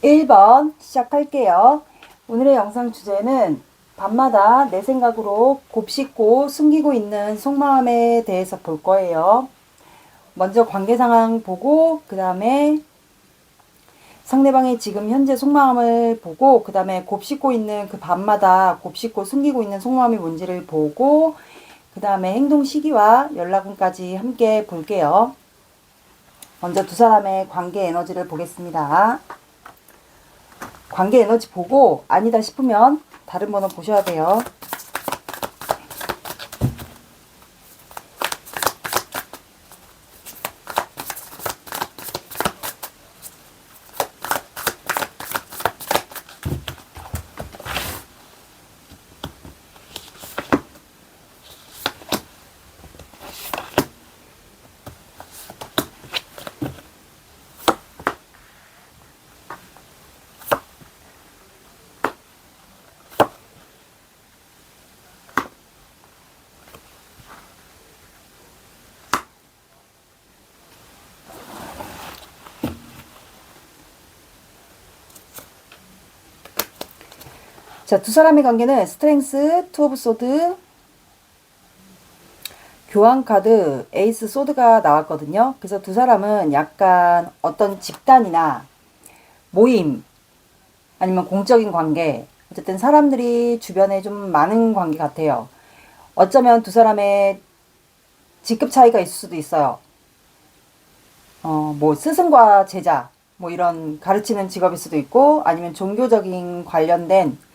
(1번) 시작할게요. 오늘의 영상 주제는 밤마다 내 생각으로 곱씹고 숨기고 있는 속마음에 대해서 볼 거예요. 먼저 관계 상황 보고 그 다음에 상대방의 지금 현재 속마음을 보고 그 다음에 곱씹고 있는 그 밤마다 곱씹고 숨기고 있는 속마음이 뭔지를 보고 그 다음에 행동 시기와 연락운까지 함께 볼게요. 먼저 두 사람의 관계 에너지를 보겠습니다. 관계 에너지 보고 아니다 싶으면 다른 번호 보셔야 돼요. 자, 두 사람의 관계는 스트렝스, 투 오브 소드, 교환 카드, 에이스 소드가 나왔거든요. 그래서 두 사람은 약간 어떤 집단이나 모임 아니면 공적인 관계, 어쨌든 사람들이 주변에 좀 많은 관계 같아요. 어쩌면 두 사람의 직급 차이가 있을 수도 있어요. 뭐 스승과 제자, 뭐 이런 가르치는 직업일 수도 있고 아니면 종교적인 관련된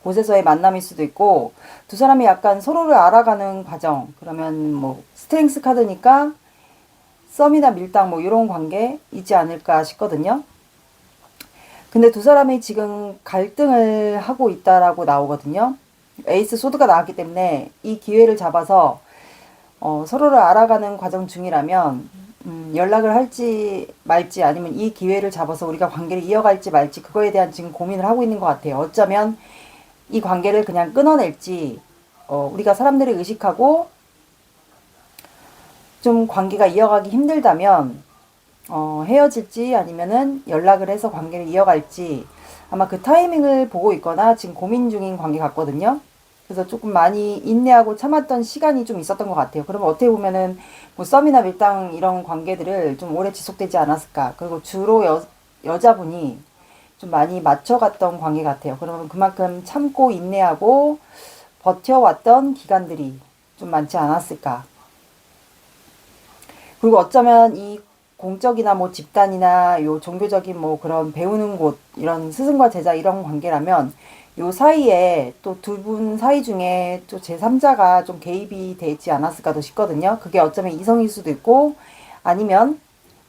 곳에서의 만남일 수도 있고 두 사람이 약간 서로를 알아가는 과정, 그러면 뭐 스트렝스 카드니까 썸이나 밀당 뭐 이런 관계 있지 않을까 싶거든요. 근데 두 사람이 지금 갈등을 하고 있다라고 나오거든요. 에이스 소드가 나왔기 때문에 이 기회를 잡아서 서로를 알아가는 과정 중이라면 연락을 할지 말지 아니면 이 기회를 잡아서 우리가 관계를 이어갈지 말지 그거에 대한 지금 고민을 하고 있는 것 같아요. 어쩌면 이 관계를 그냥 끊어낼지 우리가 사람들을 의식하고 좀 관계가 이어가기 힘들다면 헤어질지 아니면은 연락을 해서 관계를 이어갈지 아마 그 타이밍을 보고 있거나 지금 고민 중인 관계 같거든요. 그래서 조금 많이 인내하고 참았던 시간이 좀 있었던 것 같아요. 그러면 어떻게 보면은 뭐 썸이나 밀당 이런 관계들을 좀 오래 지속되지 않았을까. 그리고 주로 여자분이 좀 많이 맞춰갔던 관계 같아요. 그러면 그만큼 참고 인내하고 버텨왔던 기간들이 좀 많지 않았을까. 그리고 어쩌면 이 공적이나 뭐 집단이나 요 종교적인 뭐 그런 배우는 곳, 이런 스승과 제자 이런 관계라면 요 사이에 또 두 분 사이 중에 또 제3자가 좀 개입이 되지 않았을까도 싶거든요. 그게 어쩌면 이성일 수도 있고 아니면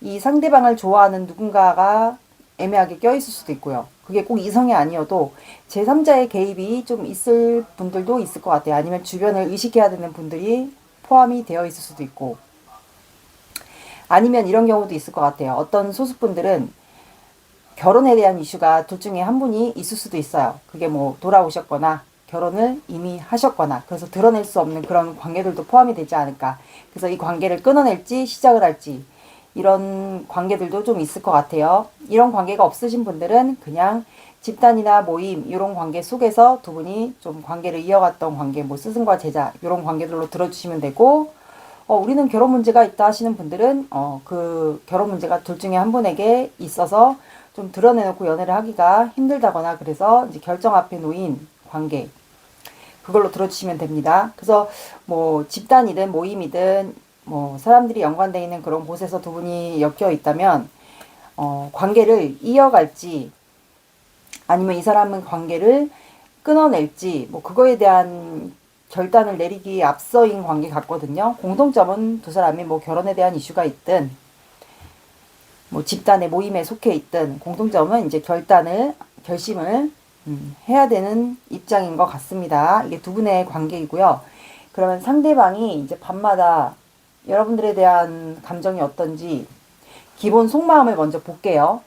이 상대방을 좋아하는 누군가가 애매하게 껴있을 수도 있고요. 그게 꼭 이성이 아니어도 제3자의 개입이 좀 있을 분들도 있을 것 같아요. 아니면 주변을 의식해야 되는 분들이 포함이 되어 있을 수도 있고 아니면 이런 경우도 있을 것 같아요. 어떤 소수분들은 결혼에 대한 이슈가 둘 중에 한 분이 있을 수도 있어요. 그게 뭐 돌아오셨거나 결혼을 이미 하셨거나 그래서 드러낼 수 없는 그런 관계들도 포함이 되지 않을까. 그래서 이 관계를 끊어낼지 시작을 할지 이런 관계들도 좀 있을 것 같아요. 이런 관계가 없으신 분들은 그냥 집단이나 모임 이런 관계 속에서 두 분이 좀 관계를 이어갔던 관계, 뭐 스승과 제자 이런 관계들로 들어주시면 되고 우리는 결혼 문제가 있다 하시는 분들은 그 결혼 문제가 둘 중에 한 분에게 있어서 좀 드러내놓고 연애를 하기가 힘들다거나 그래서 이제 결정 앞에 놓인 관계 그걸로 들어주시면 됩니다. 그래서 뭐 집단이든 모임이든 뭐 사람들이 연관되어 있는 그런 곳에서 두 분이 엮여 있다면 관계를 이어갈지 아니면 이 사람은 관계를 끊어낼지 뭐 그거에 대한 결단을 내리기에 앞서인 관계 같거든요. 공통점은 두 사람이 뭐 결혼에 대한 이슈가 있든 뭐 집단의 모임에 속해 있든 공통점은 이제 결심을 해야 되는 입장인 것 같습니다. 이게 두 분의 관계이고요. 그러면 상대방이 이제 밤마다 여러분들에 대한 감정이 어떤지 기본 속마음을 먼저 볼게요.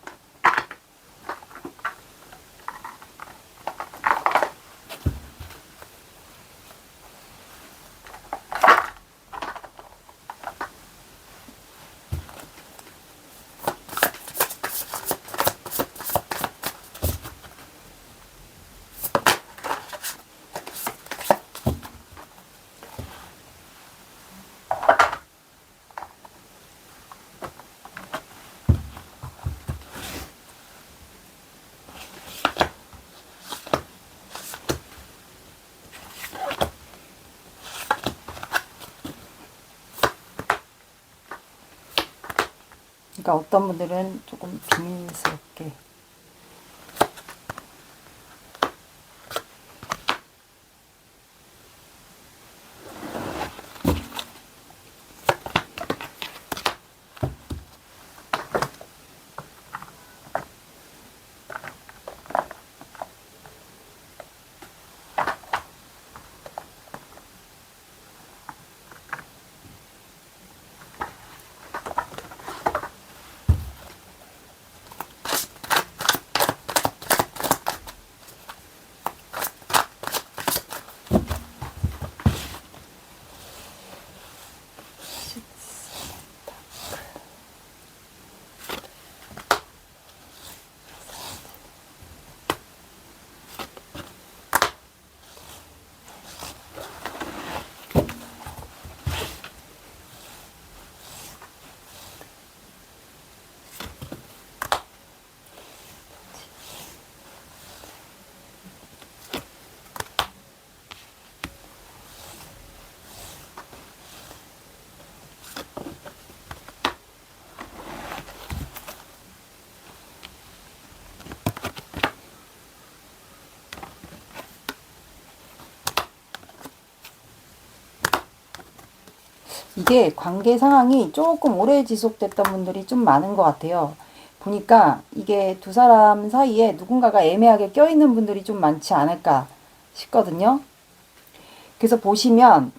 그러니까 어떤 분들은 조금 비밀스럽게 이게 관계 상황이 조금 오래 지속됐던 분들이 좀 많은 것 같아요. 보니까 이게 두 사람 사이에 누군가가 애매하게 껴있는 분들이 좀 많지 않을까 싶거든요. 그래서 보시면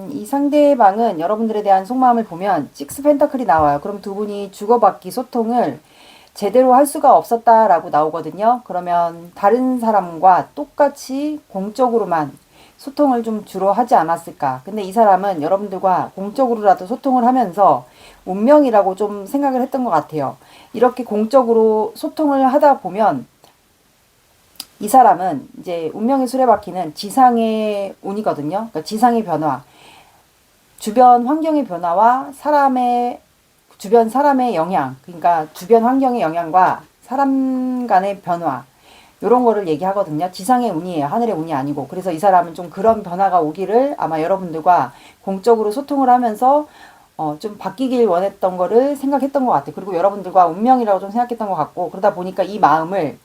이 상대방은 여러분들에 대한 속마음을 보면 식스 펜타클이 나와요. 그럼 두 분이 주고받기 소통을 제대로 할 수가 없었다라고 나오거든요. 그러면 다른 사람과 똑같이 공적으로만 소통을 좀 주로 하지 않았을까. 근데 이 사람은 여러분들과 공적으로라도 소통을 하면서 운명이라고 좀 생각을 했던 것 같아요. 이렇게 공적으로 소통을 하다 보면 이 사람은 이제 운명의 수레바퀴는 지상의 운이거든요. 그러니까 지상의 변화, 주변 환경의 변화와 주변 사람의 영향, 그러니까 주변 환경의 영향과 사람 간의 변화, 요런 거를 얘기하거든요. 지상의 운이에요. 하늘의 운이 아니고. 그래서 이 사람은 좀 그런 변화가 오기를 아마 여러분들과 공적으로 소통을 하면서 좀 바뀌길 원했던 거를 생각했던 것 같아요. 그리고 여러분들과 운명이라고 좀 생각했던 것 같고, 그러다 보니까 이 마음을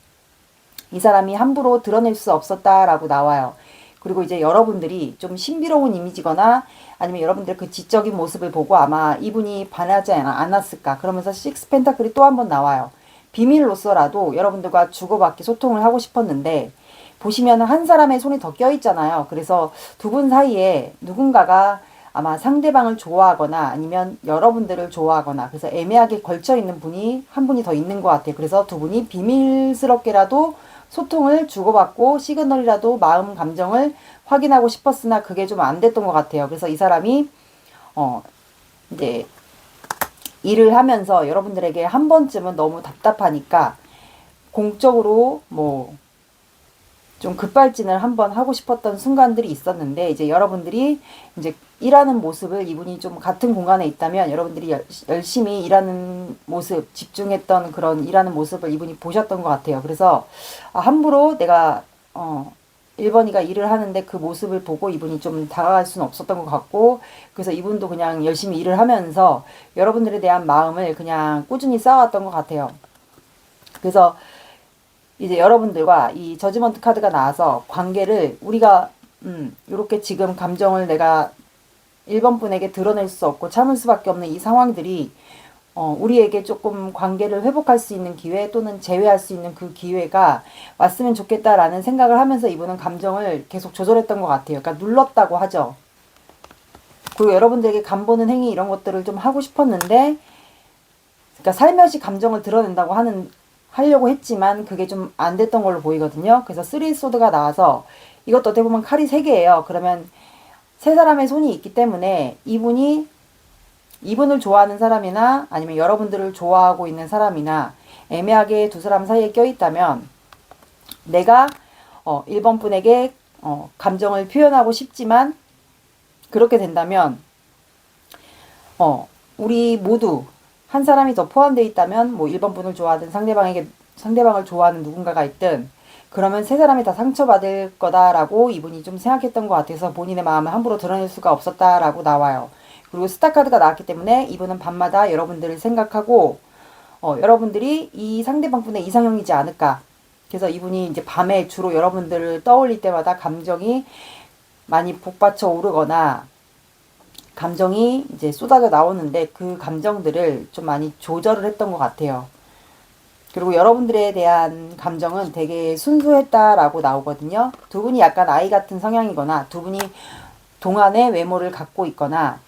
이 사람이 함부로 드러낼 수 없었다라고 나와요. 그리고 이제 여러분들이 좀 신비로운 이미지거나 아니면 여러분들 그 지적인 모습을 보고 아마 이분이 반하지 않았을까. 그러면서 식스 펜타클이 또 한 번 나와요. 비밀로서라도 여러분들과 주고받기 소통을 하고 싶었는데 보시면 한 사람의 손이 더 껴있잖아요. 그래서 두 분 사이에 누군가가 아마 상대방을 좋아하거나 아니면 여러분들을 좋아하거나 그래서 애매하게 걸쳐있는 분이 한 분이 더 있는 것 같아요. 그래서 두 분이 비밀스럽게라도 소통을 주고받고 시그널이라도 마음 감정을 확인하고 싶었으나 그게 좀 안 됐던 것 같아요. 그래서 이 사람이 이제 일을 하면서 여러분들에게 한 번쯤은 너무 답답하니까 공적으로 뭐 좀 급발진을 한번 하고 싶었던 순간들이 있었는데 이제 여러분들이 이제 일하는 모습을 이분이 좀 같은 공간에 있다면 여러분들이 열심히 일하는 모습, 집중했던 그런 일하는 모습을 이분이 보셨던 것 같아요. 그래서 함부로 내가 1번이가 일을 하는데 그 모습을 보고 이분이 좀 다가갈 수는 없었던 것 같고 그래서 이분도 그냥 열심히 일을 하면서 여러분들에 대한 마음을 그냥 꾸준히 쌓아왔던 것 같아요. 그래서 이제 여러분들과 이 저지먼트 카드가 나와서 관계를 우리가 이렇게 지금 감정을 내가 1번 분에게 드러낼 수 없고 참을 수밖에 없는 이 상황들이 우리에게 조금 관계를 회복할 수 있는 기회 또는 재회할 수 있는 그 기회가 왔으면 좋겠다라는 생각을 하면서 이분은 감정을 계속 조절했던 것 같아요. 그러니까 눌렀다고 하죠. 그리고 여러분들에게 간보는 행위 이런 것들을 좀 하고 싶었는데, 그러니까 살며시 감정을 드러낸다고 하려고 했지만 그게 좀 안 됐던 걸로 보이거든요. 그래서 3 소드가 나와서 이것도 어떻게 보면 칼이 3개예요. 그러면 세 사람의 손이 있기 때문에 이분을 좋아하는 사람이나 아니면 여러분들을 좋아하고 있는 사람이나 애매하게 두 사람 사이에 껴있다면 내가 1번 분에게 감정을 표현하고 싶지만 그렇게 된다면 우리 모두 한 사람이 더 포함되어 있다면 뭐 1번 분을 좋아하든 상대방을 좋아하는 누군가가 있든 그러면 세 사람이 다 상처받을 거다라고 이분이 좀 생각했던 것 같아서 본인의 마음을 함부로 드러낼 수가 없었다라고 나와요. 그리고 스타 카드가 나왔기 때문에 이분은 밤마다 여러분들을 생각하고 여러분들이 이 상대방 분의 이상형이지 않을까. 그래서 이분이 이제 밤에 주로 여러분들을 떠올릴 때마다 감정이 많이 복받쳐 오르거나 감정이 이제 쏟아져 나오는데 그 감정들을 좀 많이 조절을 했던 것 같아요. 그리고 여러분들에 대한 감정은 되게 순수했다라고 나오거든요. 두 분이 약간 아이 같은 성향이거나 두 분이 동안의 외모를 갖고 있거나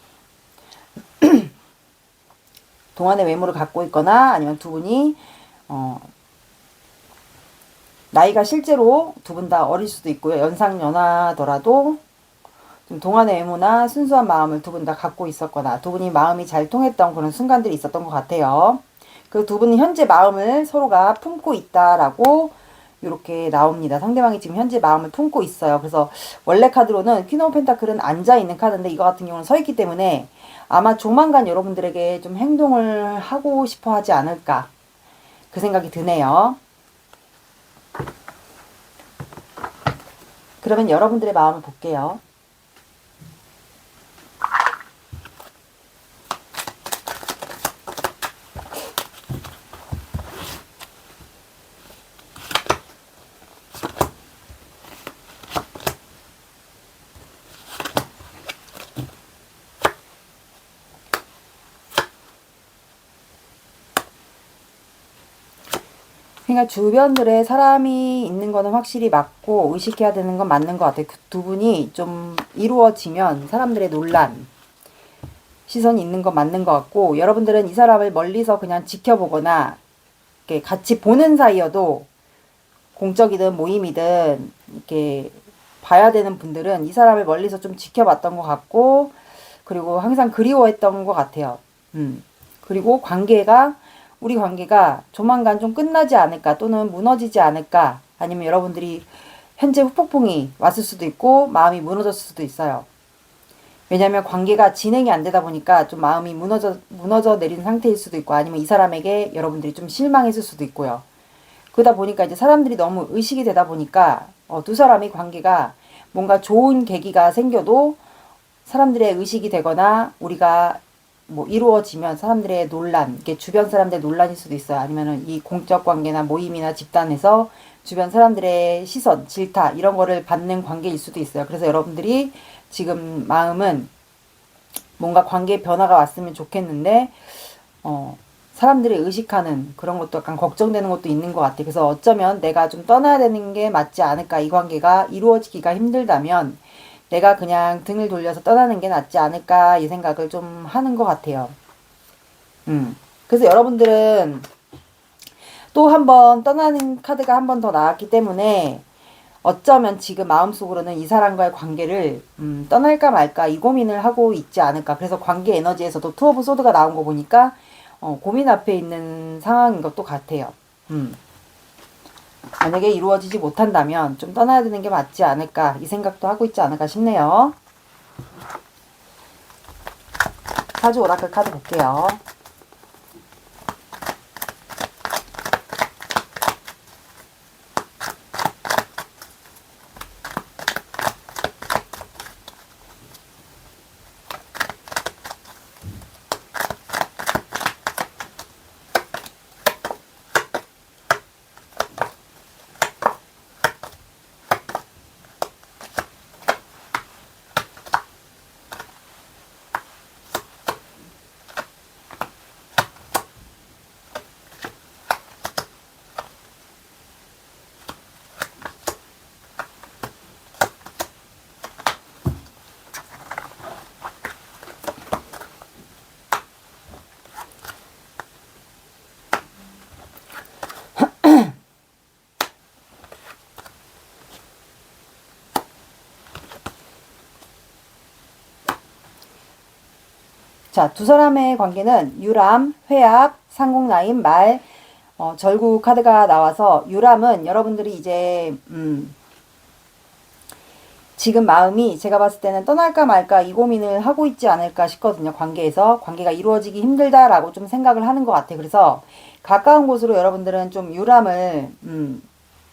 아니면 두 분이 나이가 실제로 두 분 다 어릴 수도 있고요. 연상연하더라도 좀 동안의 외모나 순수한 마음을 두 분 다 갖고 있었거나 두 분이 마음이 잘 통했던 그런 순간들이 있었던 것 같아요. 그 두 분은 현재 마음을 서로가 품고 있다라고 이렇게 나옵니다. 상대방이 지금 현재 마음을 품고 있어요. 그래서 원래 카드로는 퀸 오브 펜타클은 앉아있는 카드인데 이거 같은 경우는 서 있기 때문에 아마 조만간 여러분들에게 좀 행동을 하고 싶어 하지 않을까 그 생각이 드네요. 그러면 여러분들의 마음을 볼게요. 그러니까 주변들에 사람이 있는 거는 확실히 맞고 의식해야 되는 건 맞는 것 같아요. 그 두 분이 좀 이루어지면 사람들의 논란, 시선이 있는 건 맞는 것 같고 여러분들은 이 사람을 멀리서 그냥 지켜보거나 이렇게 같이 보는 사이여도 공적이든 모임이든 이렇게 봐야 되는 분들은 이 사람을 멀리서 좀 지켜봤던 것 같고 그리고 항상 그리워했던 것 같아요. 그리고 우리 관계가 조만간 좀 끝나지 않을까 또는 무너지지 않을까 아니면 여러분들이 현재 후폭풍이 왔을 수도 있고 마음이 무너졌을 수도 있어요. 왜냐하면 관계가 진행이 안 되다 보니까 좀 마음이 무너져 내린 상태일 수도 있고 아니면 이 사람에게 여러분들이 좀 실망했을 수도 있고요. 그러다 보니까 이제 사람들이 너무 의식이 되다 보니까 두 사람의 관계가 뭔가 좋은 계기가 생겨도 사람들의 의식이 되거나 우리가 뭐 이루어지면 사람들의 논란, 이게 주변 사람들의 논란일 수도 있어요. 아니면은 이 공적 관계나 모임이나 집단에서 주변 사람들의 시선, 질타 이런 거를 받는 관계일 수도 있어요. 그래서 여러분들이 지금 마음은 뭔가 관계 변화가 왔으면 좋겠는데 사람들이 의식하는 그런 것도 약간 걱정되는 것도 있는 것 같아요. 그래서 어쩌면 내가 좀 떠나야 되는 게 맞지 않을까. 이 관계가 이루어지기가 힘들다면 내가 그냥 등을 돌려서 떠나는 게 낫지 않을까 이 생각을 좀 하는 것 같아요. 그래서 여러분들은 또 한 번 떠나는 카드가 한 번 더 나왔기 때문에 어쩌면 지금 마음속으로는 이 사람과의 관계를 떠날까 말까 이 고민을 하고 있지 않을까. 그래서 관계 에너지에서도 투 오브 소드가 나온 거 보니까 고민 앞에 있는 상황인 것도 같아요. 만약에 이루어지지 못한다면 좀 떠나야 되는 게 맞지 않을까 이 생각도 하고 있지 않을까 싶네요. 사주 오라클 카드 볼게요. 자, 두 사람의 관계는 유람, 회합, 상공라인, 말, 절구 카드가 나와서 유람은 여러분들이 이제 지금 마음이 제가 봤을 때는 떠날까 말까 이 고민을 하고 있지 않을까 싶거든요. 관계에서. 관계가 이루어지기 힘들다라고 좀 생각을 하는 것 같아요. 그래서 가까운 곳으로 여러분들은 좀 유람을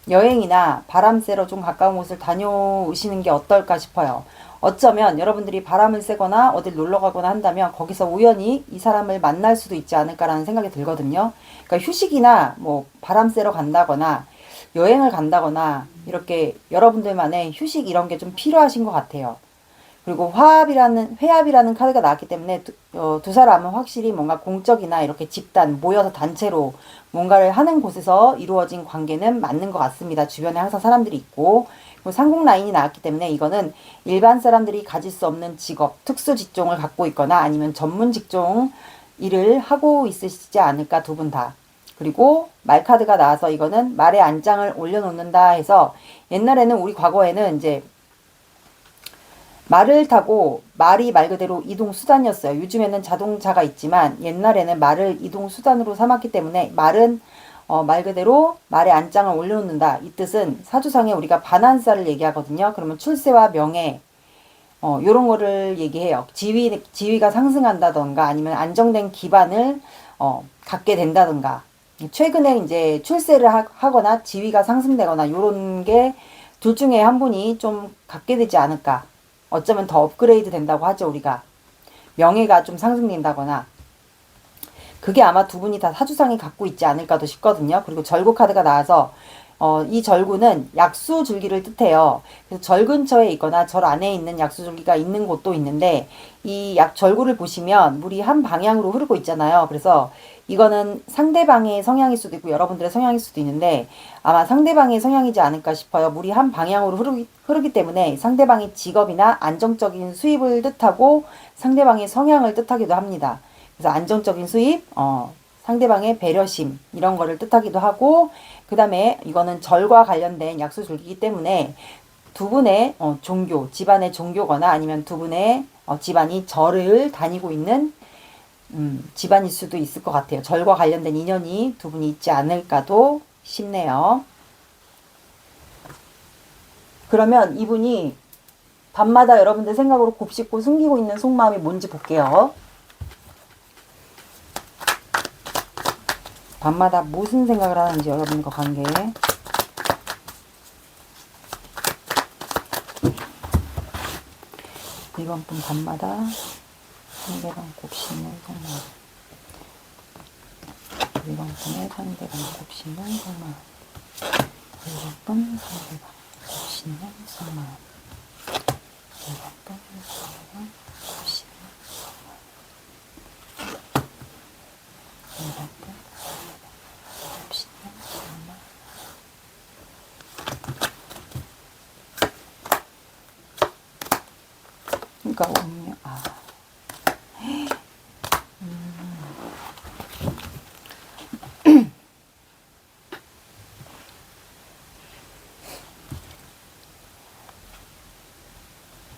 여행이나 바람 쐬러 좀 가까운 곳을 다녀오시는 게 어떨까 싶어요. 어쩌면 여러분들이 바람을 쐬거나 어딜 놀러 가거나 한다면 거기서 우연히 이 사람을 만날 수도 있지 않을까라는 생각이 들거든요. 그러니까 휴식이나 뭐 바람 쐬러 간다거나 여행을 간다거나 이렇게 여러분들만의 휴식 이런 게 좀 필요하신 것 같아요. 그리고 회합이라는 카드가 나왔기 때문에 두 사람은 확실히 뭔가 공적이나 이렇게 집단, 모여서 단체로 뭔가를 하는 곳에서 이루어진 관계는 맞는 것 같습니다. 주변에 항상 사람들이 있고. 그리고 상공 라인이 나왔기 때문에 이거는 일반 사람들이 가질 수 없는 직업, 특수 직종을 갖고 있거나 아니면 전문 직종 일을 하고 있으시지 않을까 두 분 다. 그리고 말 카드가 나와서 이거는 말의 안장을 올려놓는다 해서 옛날에는 우리 과거에는 이제 말을 타고 말이 말 그대로 이동 수단이었어요. 요즘에는 자동차가 있지만 옛날에는 말을 이동 수단으로 삼았기 때문에 말은 말 그대로 말의 안장을 올려놓는다. 이 뜻은 사주상에 우리가 반환사를 얘기하거든요. 그러면 출세와 명예 요런 거를 얘기해요. 지위가 상승한다던가 아니면 안정된 기반을 갖게 된다던가 최근에 이제 출세를 하거나 지위가 상승되거나 요런 게 둘 중에 한 분이 좀 갖게 되지 않을까. 어쩌면 더 업그레이드 된다고 하죠, 우리가. 명예가 좀 상승된다거나. 그게 아마 두 분이 다 사주상이 갖고 있지 않을까도 싶거든요. 그리고 절구 카드가 나와서 이 절구는 약수줄기를 뜻해요. 그래서 절 근처에 있거나 절 안에 있는 약수줄기가 있는 곳도 있는데 이 절구를 보시면 물이 한 방향으로 흐르고 있잖아요. 그래서 이거는 상대방의 성향일 수도 있고 여러분들의 성향일 수도 있는데 아마 상대방의 성향이지 않을까 싶어요. 물이 한 방향으로 흐르기 때문에 상대방의 직업이나 안정적인 수입을 뜻하고 상대방의 성향을 뜻하기도 합니다. 그래서 안정적인 수입, 상대방의 배려심 이런 거를 뜻하기도 하고 그 다음에 이거는 절과 관련된 약수줄기이기 때문에 두 분의 종교, 집안의 종교거나 아니면 두 분의 집안이 절을 다니고 있는 집안일 수도 있을 것 같아요. 절과 관련된 인연이 두 분이 있지 않을까도 싶네요. 그러면 이분이 밤마다 여러분들 생각으로 곱씹고 숨기고 있는 속마음이 뭔지 볼게요. 밤마다 무슨 생각을 하는지 여러분과 관계에. 이번 분 밤마다 상대방 곱씹는 속마음. 이번 분의 상대방 곱씹는 속마음. 이번 분 상대방 곱씹는 속마음. 이번 분 상대방 곱씹는 속마음. 이번 분 그러니까 운명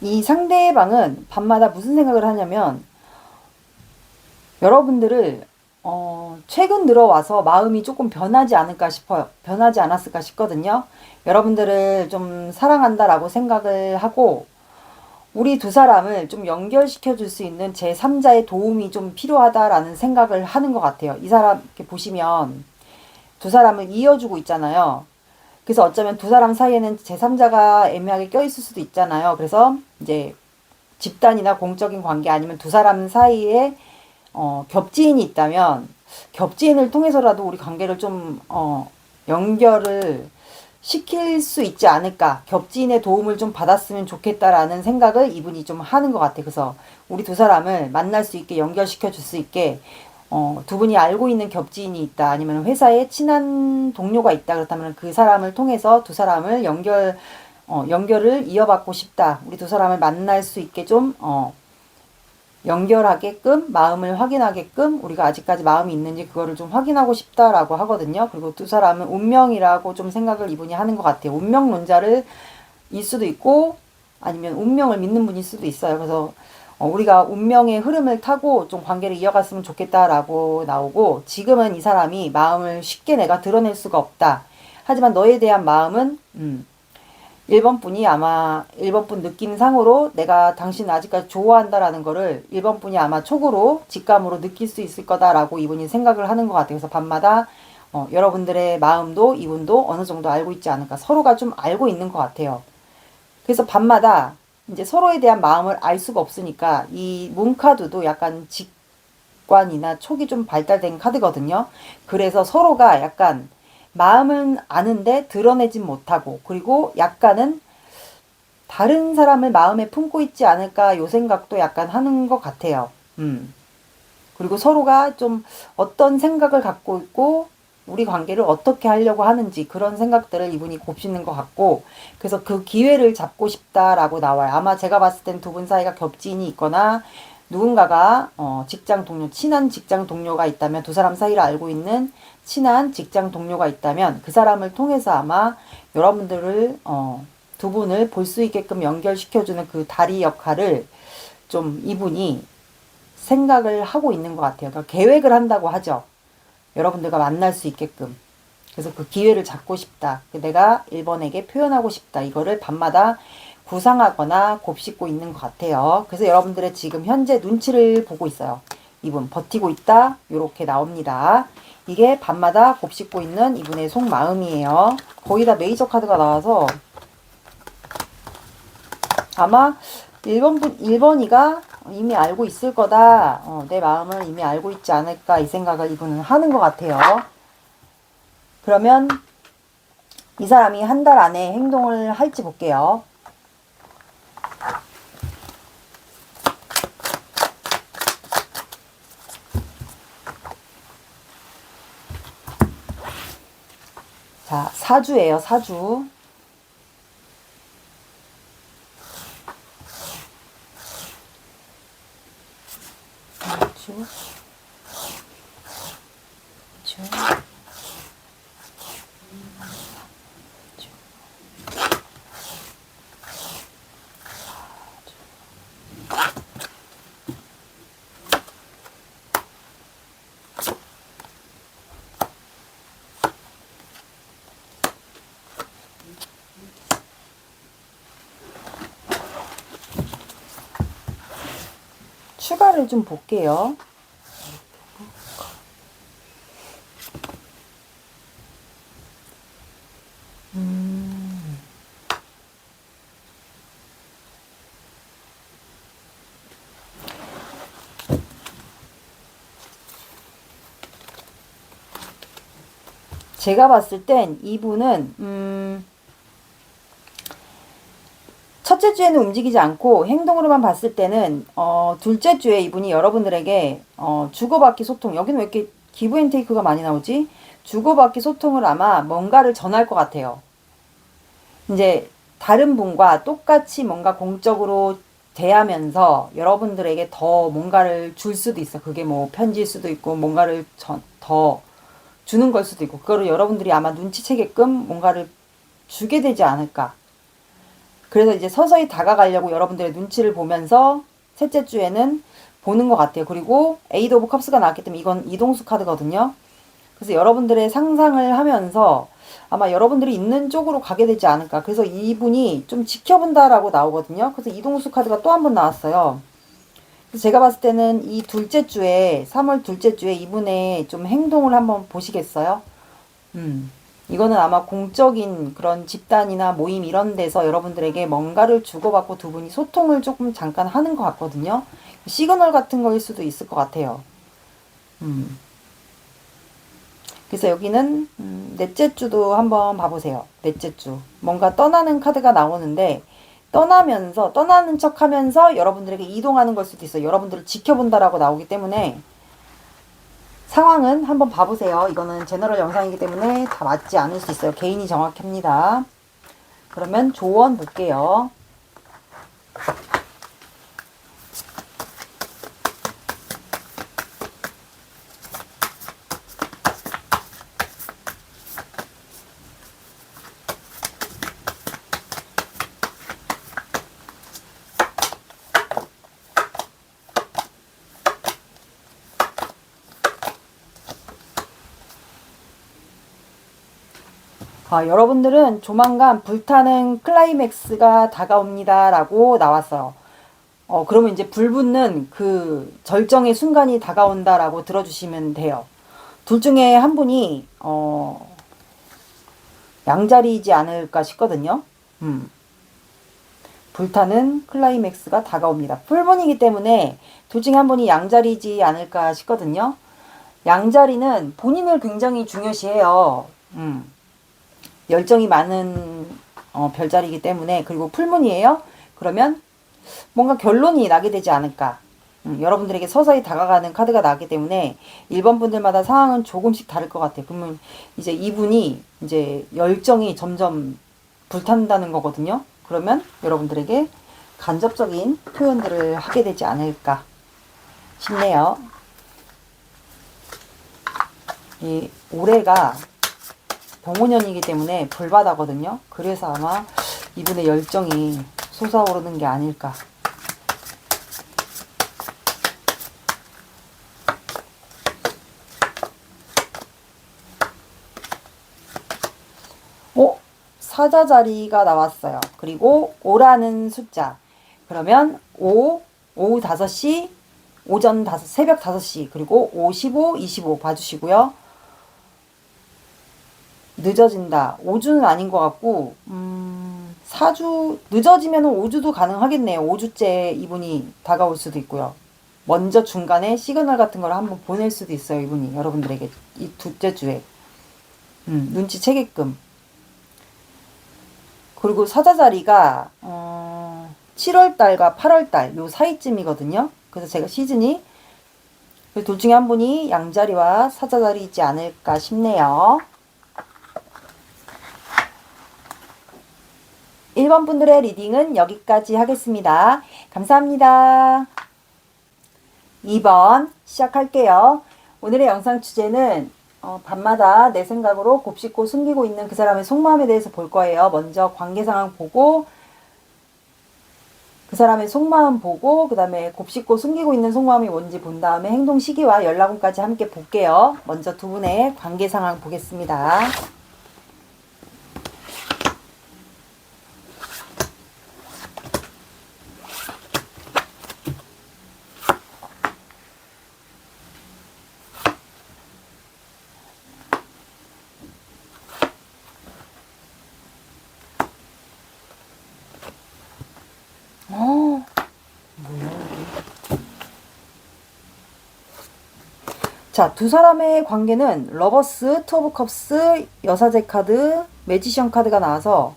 이 상대방은 밤마다 무슨 생각을 하냐면 여러분들을 최근 들어와서 마음이 조금 변하지 않을까 싶어요. 변하지 않았을까 싶거든요. 여러분들을 좀 사랑한다라고 생각을 하고 우리 두 사람을 좀 연결시켜 줄 수 있는 제3자의 도움이 좀 필요하다라는 생각을 하는 것 같아요. 이 사람 이렇게 보시면 두 사람을 이어주고 있잖아요. 그래서 어쩌면 두 사람 사이에는 제3자가 애매하게 껴있을 수도 있잖아요. 그래서 이제 집단이나 공적인 관계 아니면 두 사람 사이에 겹지인이 있다면 겹지인을 통해서라도 우리 관계를 좀 연결을 시킬 수 있지 않을까. 겹지인의 도움을 좀 받았으면 좋겠다라는 생각을 이분이 좀 하는 것 같아요. 그래서 우리 두 사람을 만날 수 있게 연결시켜 줄 수 있게 두 분이 알고 있는 겹지인이 있다. 아니면 회사에 친한 동료가 있다. 그렇다면 그 사람을 통해서 두 사람을 연결을 이어받고 싶다. 우리 두 사람을 만날 수 있게 좀 연결하게끔 마음을 확인하게끔 우리가 아직까지 마음이 있는지 그거를 좀 확인하고 싶다라고 하거든요. 그리고 두 사람은 운명이라고 좀 생각을 이분이 하는 것 같아요. 운명론자를 일 수도 있고 아니면 운명을 믿는 분일 수도 있어요. 그래서 우리가 운명의 흐름을 타고 좀 관계를 이어갔으면 좋겠다라고 나오고, 지금은 이 사람이 마음을 쉽게 내가 드러낼 수가 없다. 하지만 너에 대한 마음은 1번 분이 아마 1번 분 느낌상으로 내가 당신을 아직까지 좋아한다라는 거를 1번 분이 아마 촉으로 직감으로 느낄 수 있을 거다라고 이분이 생각을 하는 것 같아요. 그래서 밤마다 여러분들의 마음도 이분도 어느 정도 알고 있지 않을까. 서로가 좀 알고 있는 것 같아요. 그래서 밤마다 이제 서로에 대한 마음을 알 수가 없으니까 이 문카드도 약간 직관이나 촉이 좀 발달된 카드거든요. 그래서 서로가 약간 마음은 아는데 드러내진 못하고, 그리고 약간은 다른 사람을 마음에 품고 있지 않을까 요 생각도 약간 하는 것 같아요. 그리고 서로가 좀 어떤 생각을 갖고 있고 우리 관계를 어떻게 하려고 하는지 그런 생각들을 이분이 곱씹는 것 같고, 그래서 그 기회를 잡고 싶다라고 나와요. 아마 제가 봤을 땐 두 분 사이가 겹진이 있거나 누군가가 직장 동료, 친한 직장 동료가 있다면, 두 사람 사이를 알고 있는 친한 직장 동료가 있다면 그 사람을 통해서 아마 여러분들을 두 분을 볼 수 있게끔 연결시켜주는 그 다리 역할을 좀 이분이 생각을 하고 있는 것 같아요. 그러니까 계획을 한다고 하죠. 여러분들과 만날 수 있게끔. 그래서 그 기회를 잡고 싶다. 내가 1번에게 표현하고 싶다. 이거를 밤마다 구상하거나 곱씹고 있는 것 같아요. 그래서 여러분들의 지금 현재 눈치를 보고 있어요. 이분 버티고 있다. 이렇게 나옵니다. 이게 밤마다 곱씹고 있는 이분의 속마음이에요. 거의 다 메이저 카드가 나와서 아마 1번이가 이미 알고 있을 거다. 내 마음을 이미 알고 있지 않을까 이 생각을 이분은 하는 것 같아요. 그러면 이 사람이 한 달 안에 행동을 할지 볼게요. 자, 사주예요, 사주. 사주. 사주. 추가를 좀 볼게요. 제가 봤을 땐 이분은 첫째 주에는 움직이지 않고 행동으로만 봤을 때는 둘째 주에 이분이 여러분들에게 주고받기 소통, 여기는 왜 이렇게 기브 앤 테이크가 많이 나오지? 주고받기 소통을 아마 뭔가를 전할 것 같아요. 이제 다른 분과 똑같이 뭔가 공적으로 대하면서 여러분들에게 더 뭔가를 줄 수도 있어. 그게 뭐 편지일 수도 있고 뭔가를 더 주는 걸 수도 있고, 그거를 여러분들이 아마 눈치채게끔 뭔가를 주게 되지 않을까. 그래서 이제 서서히 다가가려고 여러분들의 눈치를 보면서 셋째 주에는 보는 것 같아요. 그리고 에이드 오브 컵스가 나왔기 때문에 이건 이동수 카드거든요. 그래서 여러분들의 상상을 하면서 아마 여러분들이 있는 쪽으로 가게 되지 않을까. 그래서 이분이 좀 지켜본다라고 나오거든요. 그래서 이동수 카드가 또 한 번 나왔어요. 그래서 제가 봤을 때는 이 둘째 주에, 3월 둘째 주에 이분의 좀 행동을 한번 보시겠어요? 이거는 아마 공적인 그런 집단이나 모임 이런 데서 여러분들에게 뭔가를 주고받고 두 분이 소통을 조금 잠깐 하는 것 같거든요. 시그널 같은 거일 수도 있을 것 같아요. 그래서 여기는 넷째 주도 한번 봐보세요. 넷째 주. 뭔가 떠나는 카드가 나오는데 떠나면서, 떠나는 척 하면서 여러분들에게 이동하는 걸 수도 있어요. 여러분들을 지켜본다라고 나오기 때문에 상황은 한번 봐보세요. 이거는 제너럴 영상이기 때문에 다 맞지 않을 수 있어요. 개인이 정확합니다. 그러면 조언 볼게요. 여러분들은 조만간 불타는 클라이맥스가 다가옵니다 라고 나왔어요. 그러면 이제 불붙는 그 절정의 순간이 다가온다 라고 들어주시면 돼요. 둘 중에 한 분이 양자리이지 않을까 싶거든요. 불타는 클라이맥스가 다가옵니다. 풀문이기 때문에 둘 중에 한 분이 양자리이지 않을까 싶거든요. 양자리는 본인을 굉장히 중요시해요. 열정이 많은 별자리이기 때문에. 그리고 풀문이에요. 그러면 뭔가 결론이 나게 되지 않을까. 여러분들에게 서서히 다가가는 카드가 나기 때문에 1번 분들마다 상황은 조금씩 다를 것 같아요. 그러면 이제 이분이 이제 열정이 점점 불탄다는 거거든요. 그러면 여러분들에게 간접적인 표현들을 하게 되지 않을까 싶네요. 이 올해가 병오년이기 때문에 불바다거든요. 그래서 아마 이분의 열정이 솟아오르는 게 아닐까. 사자자리가 나왔어요. 그리고 5라는 숫자. 그러면 5, 오후 5시, 오전 5, 새벽 5시, 그리고 5, 15, 25 봐주시고요. 늦어진다. 5주는 아닌 것 같고 4주, 늦어지면 5주도 가능하겠네요. 5주째 이분이 다가올 수도 있고요. 먼저 중간에 시그널 같은 걸 한번 보낼 수도 있어요. 이분이 여러분들에게 이 둘째 주에 눈치채게끔. 그리고 사자자리가 7월달과 8월달 요 사이쯤이거든요. 그래서 제가 시즌이 둘 중에 한 분이 양자리와 사자자리이지 않을까 싶네요. 1번 분들의 리딩은 여기까지 하겠습니다. 감사합니다. 2번 시작할게요. 오늘의 영상 주제는 밤마다 내 생각으로 곱씹고 숨기고 있는 그 사람의 속마음에 대해서 볼 거예요. 먼저 관계 상황 보고 그 사람의 속마음 보고 그 다음에 곱씹고 숨기고 있는 속마음이 뭔지 본 다음에 행동 시기와 연락운까지 함께 볼게요. 먼저 두 분의 관계 상황 보겠습니다. 자, 두 사람의 관계는 러버스, 투 오브 컵스, 여사제 카드, 매지션 카드가 나와서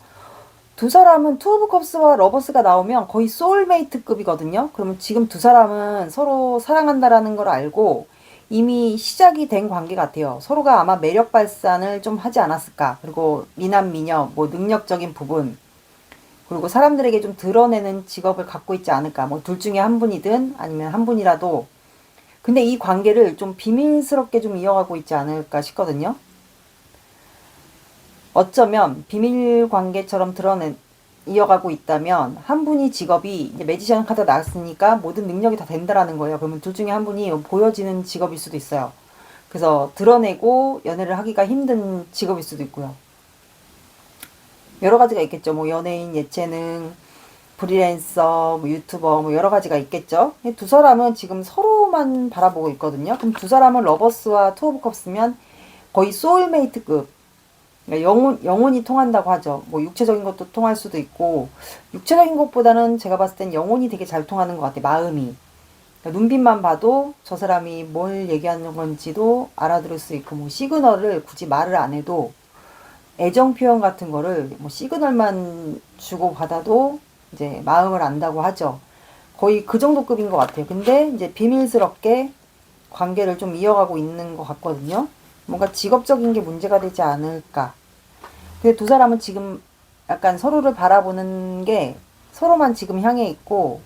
두 사람은 투 오브 컵스와 러버스가 나오면 거의 소울메이트급이거든요. 그러면 지금 두 사람은 서로 사랑한다라는 걸 알고 이미 시작이 된 관계 같아요. 서로가 아마 매력 발산을 좀 하지 않았을까. 그리고 미남, 미녀, 뭐 능력적인 부분, 그리고 사람들에게 좀 드러내는 직업을 갖고 있지 않을까. 뭐 둘 중에 한 분이든 아니면 한 분이라도. 근데 이 관계를 좀 비밀스럽게 좀 이어가고 있지 않을까 싶거든요. 어쩌면 비밀 관계처럼 이어가고 있다면 한 분이 직업이 이제 매지션 카드 나왔으니까 모든 능력이 다 된다라는 거예요. 그러면 둘 중에 한 분이 보여지는 직업일 수도 있어요. 그래서 드러내고 연애를 하기가 힘든 직업일 수도 있고요. 여러 가지가 있겠죠. 뭐 연예인, 예체능, 프리랜서, 뭐 유튜버, 뭐 여러 가지가 있겠죠. 두 사람은 지금 서로만 바라보고 있거든요. 그럼 두 사람은 러버스와 투 오브 컵스면 거의 소울메이트급. 그러니까 영혼이 통한다고 하죠. 뭐 육체적인 것도 통할 수도 있고, 육체적인 것보다는 제가 봤을 땐 영혼이 되게 잘 통하는 것 같아요. 마음이. 그러니까 눈빛만 봐도 저 사람이 뭘 얘기하는 건지도 알아들을 수 있고, 뭐 시그널을 굳이 말을 안 해도 애정 표현 같은 거를 뭐 시그널만 주고 받아도 이제 마음을 안다고 하죠. 거의 그 정도 급인 것 같아요. 근데 이제 비밀스럽게 관계를 좀 이어가고 있는 것 같거든요. 뭔가 직업적인 게 문제가 되지 않을까. 근데 두 사람은 지금 약간 서로를 바라보는 게 서로만 지금 향해 있고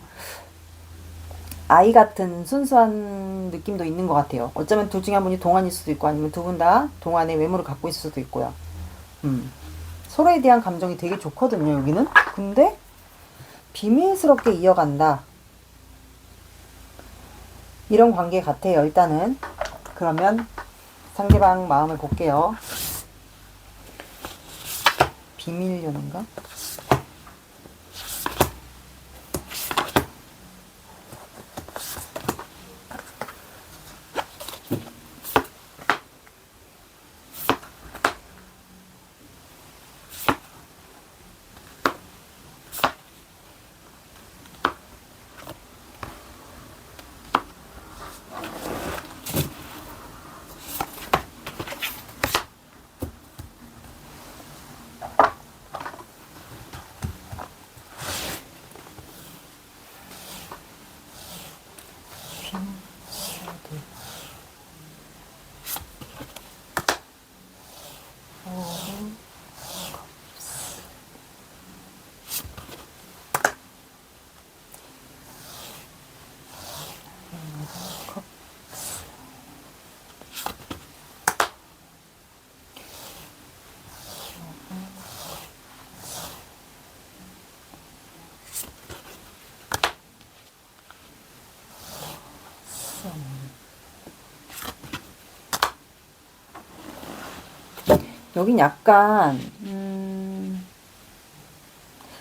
아이 같은 순수한 느낌도 있는 것 같아요. 어쩌면 둘 중에 한 분이 동안일 수도 있고 아니면 두 분 다 동안의 외모를 갖고 있을 수도 있고요. 서로에 대한 감정이 되게 좋거든요, 여기는. 근데 비밀스럽게 이어간다. 이런 관계 같아요, 일단은. 그러면 상대방 마음을 볼게요. 비밀 연인가? 여긴 약간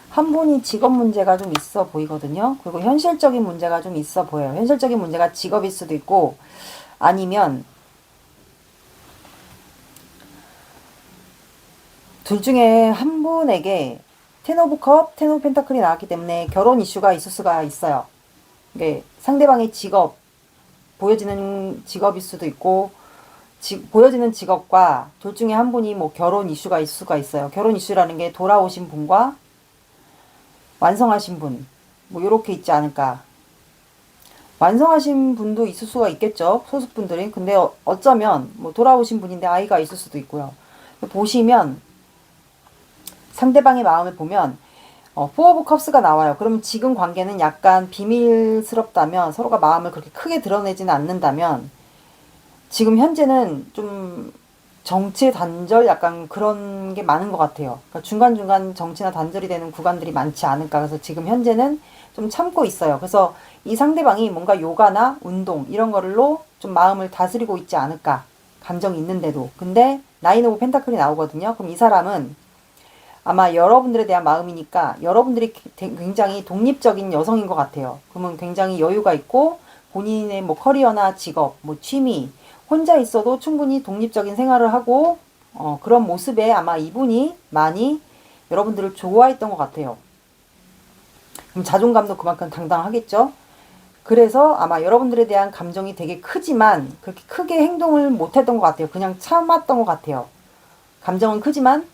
한 분이 직업 문제가 좀 있어 보이거든요. 그리고 현실적인 문제가 좀 있어 보여요. 현실적인 문제가 직업일 수도 있고 아니면 둘 중에 한 분에게 텐 오브 컵, 텐 오브 펜타클이 나왔기 때문에 결혼 이슈가 있을 수가 있어요. 이게 상대방의 직업, 보여지는 직업일 수도 있고 보여지는 직업과 둘 중에 한 분이 뭐 결혼 이슈가 있을 수가 있어요. 결혼 이슈라는 게 돌아오신 분과 완성하신 분, 뭐 요렇게 있지 않을까. 완성하신 분도 있을 수가 있겠죠. 소수분들이. 근데 어쩌면 뭐 돌아오신 분인데 아이가 있을 수도 있고요. 보시면 상대방의 마음을 보면 포 오브 컵스가 나와요. 그러면 지금 관계는 약간 비밀스럽다면, 서로가 마음을 그렇게 크게 드러내지는 않는다면 지금 현재는 좀 정체 단절 약간 그런 게 많은 것 같아요. 그러니까 중간중간 정체나 단절이 되는 구간들이 많지 않을까. 그래서 지금 현재는 좀 참고 있어요. 그래서 이 상대방이 뭔가 요가나 운동 이런 거로 좀 마음을 다스리고 있지 않을까. 감정이 있는데도. 근데 나인 오브 펜타클이 나오거든요. 그럼 이 사람은 아마 여러분들에 대한 마음이니까 여러분들이 굉장히 독립적인 여성인 것 같아요. 그러면 굉장히 여유가 있고 본인의 뭐 커리어나 직업, 뭐 취미, 혼자 있어도 충분히 독립적인 생활을 하고 그런 모습에 아마 이분이 많이 여러분들을 좋아했던 것 같아요. 그럼 자존감도 그만큼 당당하겠죠? 그래서 아마 여러분들에 대한 감정이 되게 크지만 그렇게 크게 행동을 못했던 것 같아요. 그냥 참았던 것 같아요. 감정은 크지만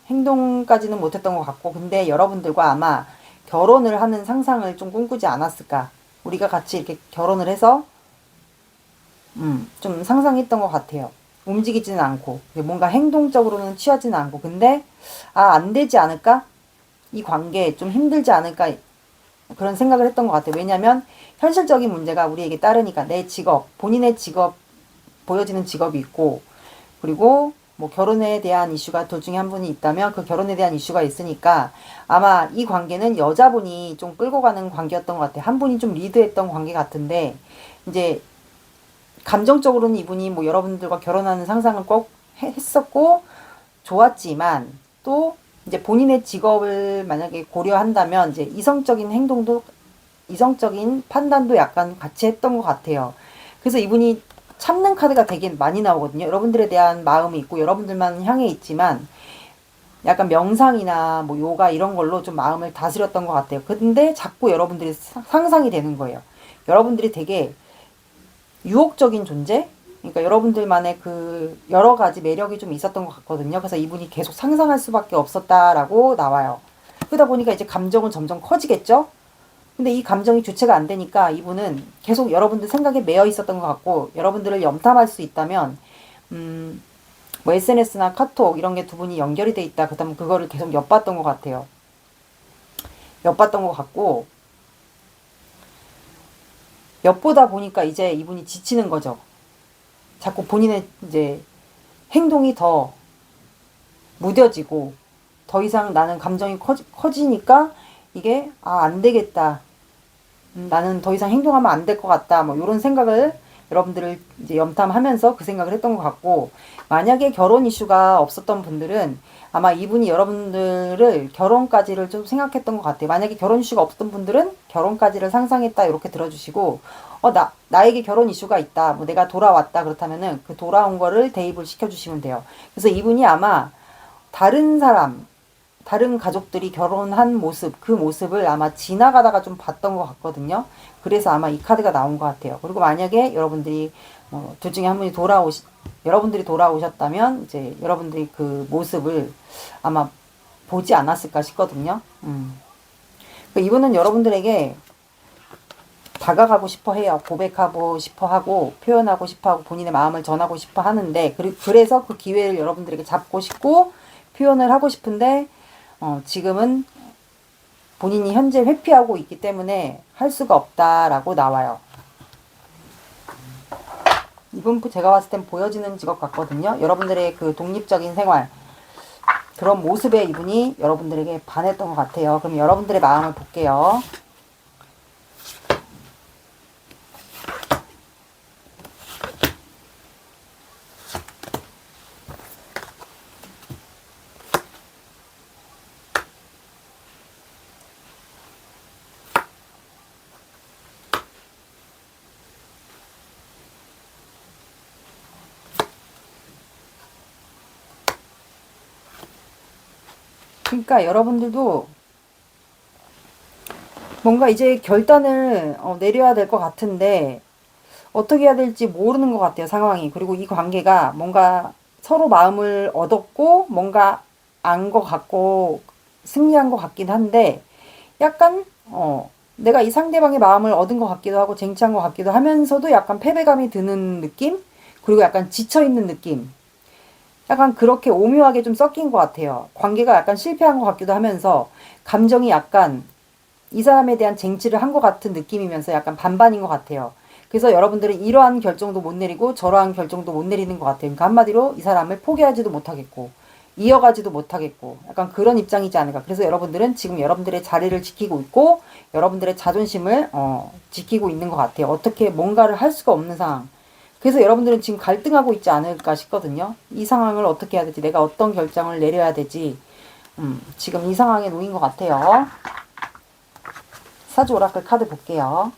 행동까지는 못했던 것 같고, 근데 여러분들과 아마 결혼을 하는 상상을 좀 꿈꾸지 않았을까. 우리가 같이 이렇게 결혼을 해서 좀 상상했던 것 같아요. 움직이지는 않고 뭔가 행동적으로는 취하지는 않고, 근데 안 되지 않을까? 이 관계 좀 힘들지 않을까? 그런 생각을 했던 것 같아요. 왜냐하면 현실적인 문제가 우리에게 따르니까 내 직업, 본인의 직업, 보여지는 직업이 있고, 그리고 뭐 결혼에 대한 이슈가 둘 중에 한 분이 있다면 그 결혼에 대한 이슈가 있으니까 아마 이 관계는 여자분이 좀 끌고 가는 관계였던 것 같아요. 한 분이 좀 리드했던 관계 같은데, 이제 감정적으로는 이분이 뭐 여러분들과 결혼하는 상상을 꼭 했었고 좋았지만, 또 이제 본인의 직업을 만약에 고려한다면 이제 이성적인 행동도, 이성적인 판단도 약간 같이 했던 것 같아요. 그래서 이분이 참는 카드가 되게 많이 나오거든요. 여러분들에 대한 마음이 있고 여러분들만 향해 있지만 약간 명상이나 뭐 요가 이런 걸로 좀 마음을 다스렸던 것 같아요. 근데 자꾸 여러분들이 상상이 되는 거예요. 여러분들이 되게 유혹적인 존재? 그러니까 여러분들만의 그 여러 가지 매력이 좀 있었던 것 같거든요. 그래서 이분이 계속 상상할 수밖에 없었다라고 나와요. 그러다 보니까 이제 감정은 점점 커지겠죠? 근데 이 감정이 주체가 안 되니까 이분은 계속 여러분들 생각에 매여 있었던 것 같고, 여러분들을 염탐할 수 있다면 뭐 SNS나 카톡 이런 게 두 분이 연결이 돼 있다. 그다음 그거를 계속 엿봤던 것 같아요. 엿봤던 것 같고, 엿보다 보니까 이제 이분이 지치는 거죠. 자꾸 본인의 이제 행동이 더 무뎌지고 더 이상 나는 감정이 커지니까 이게 안 되겠다. 나는 더 이상 행동하면 안 될 것 같다. 뭐 이런 생각을 여러분들을 이제 염탐하면서 그 생각을 했던 것 같고, 만약에 결혼 이슈가 없었던 분들은 아마 이분이 여러분들을 결혼까지를 좀 생각했던 것 같아요. 만약에 결혼 이슈가 없었던 분들은 결혼까지를 상상했다 이렇게 들어주시고, 나에게 결혼 이슈가 있다, 뭐 내가 돌아왔다 그렇다면은 그 돌아온 거를 대입을 시켜주시면 돼요. 그래서 이분이 아마 다른 사람, 다른 가족들이 결혼한 모습, 그 모습을 아마 지나가다가 좀 봤던 것 같거든요. 그래서 아마 이 카드가 나온 것 같아요. 그리고 만약에 여러분들이 둘 중에 한 분이 여러분들이 돌아오셨다면 이제 여러분들이 그 모습을 아마 보지 않았을까 싶거든요. 이분은 여러분들에게 다가가고 싶어 해요. 고백하고 싶어 하고 표현하고 싶어 하고 본인의 마음을 전하고 싶어 하는데, 그래서 그 기회를 여러분들에게 잡고 싶고 표현을 하고 싶은데 지금은 본인이 현재 회피하고 있기 때문에 할 수가 없다라고 나와요. 이분 제가 봤을 땐 보여지는 직업 같거든요. 여러분들의 그 독립적인 생활, 그런 모습에 이분이 여러분들에게 반했던 것 같아요. 그럼 여러분들의 마음을 볼게요. 그러니까 여러분들도 뭔가 이제 결단을 내려야 될 것 같은데 어떻게 해야 될지 모르는 것 같아요, 상황이. 그리고 이 관계가 뭔가 서로 마음을 얻었고 뭔가 안 것 같고 승리한 것 같긴 한데, 약간 내가 이 상대방의 마음을 얻은 것 같기도 하고 쟁취한 것 같기도 하면서도 약간 패배감이 드는 느낌? 그리고 약간 지쳐있는 느낌? 약간 그렇게 오묘하게 좀 섞인 것 같아요. 관계가 약간 실패한 것 같기도 하면서 감정이 약간 이 사람에 대한 쟁취를 한 것 같은 느낌이면서 약간 반반인 것 같아요. 그래서 여러분들은 이러한 결정도 못 내리고 저러한 결정도 못 내리는 것 같아요. 그러니까 한마디로 이 사람을 포기하지도 못하겠고 이어가지도 못하겠고 약간 그런 입장이지 않을까. 그래서 여러분들은 지금 여러분들의 자리를 지키고 있고 여러분들의 자존심을 지키고 있는 것 같아요. 어떻게 뭔가를 할 수가 없는 상황. 그래서 여러분들은 지금 갈등하고 있지 않을까 싶거든요. 이 상황을 어떻게 해야 되지? 내가 어떤 결정을 내려야 되지? 지금 이 상황에 놓인 것 같아요. 사주 오라클 카드 볼게요.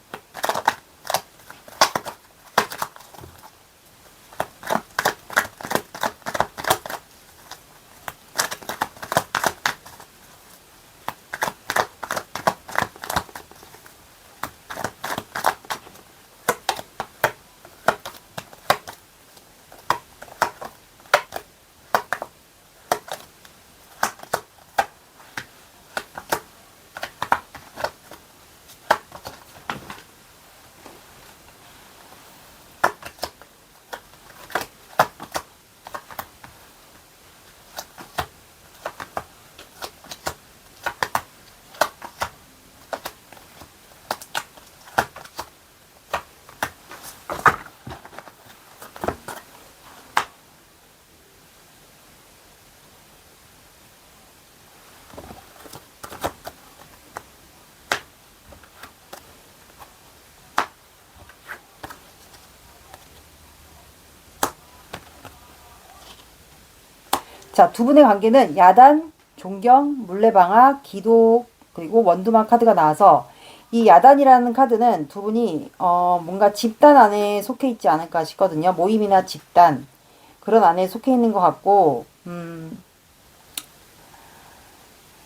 자, 두 분의 관계는 야단, 존경, 물레방아, 기도, 그리고 원두막 카드가 나와서 이 야단이라는 카드는 두 분이 뭔가 집단 안에 속해 있지 않을까 싶거든요. 모임이나 집단 그런 안에 속해 있는 것 같고,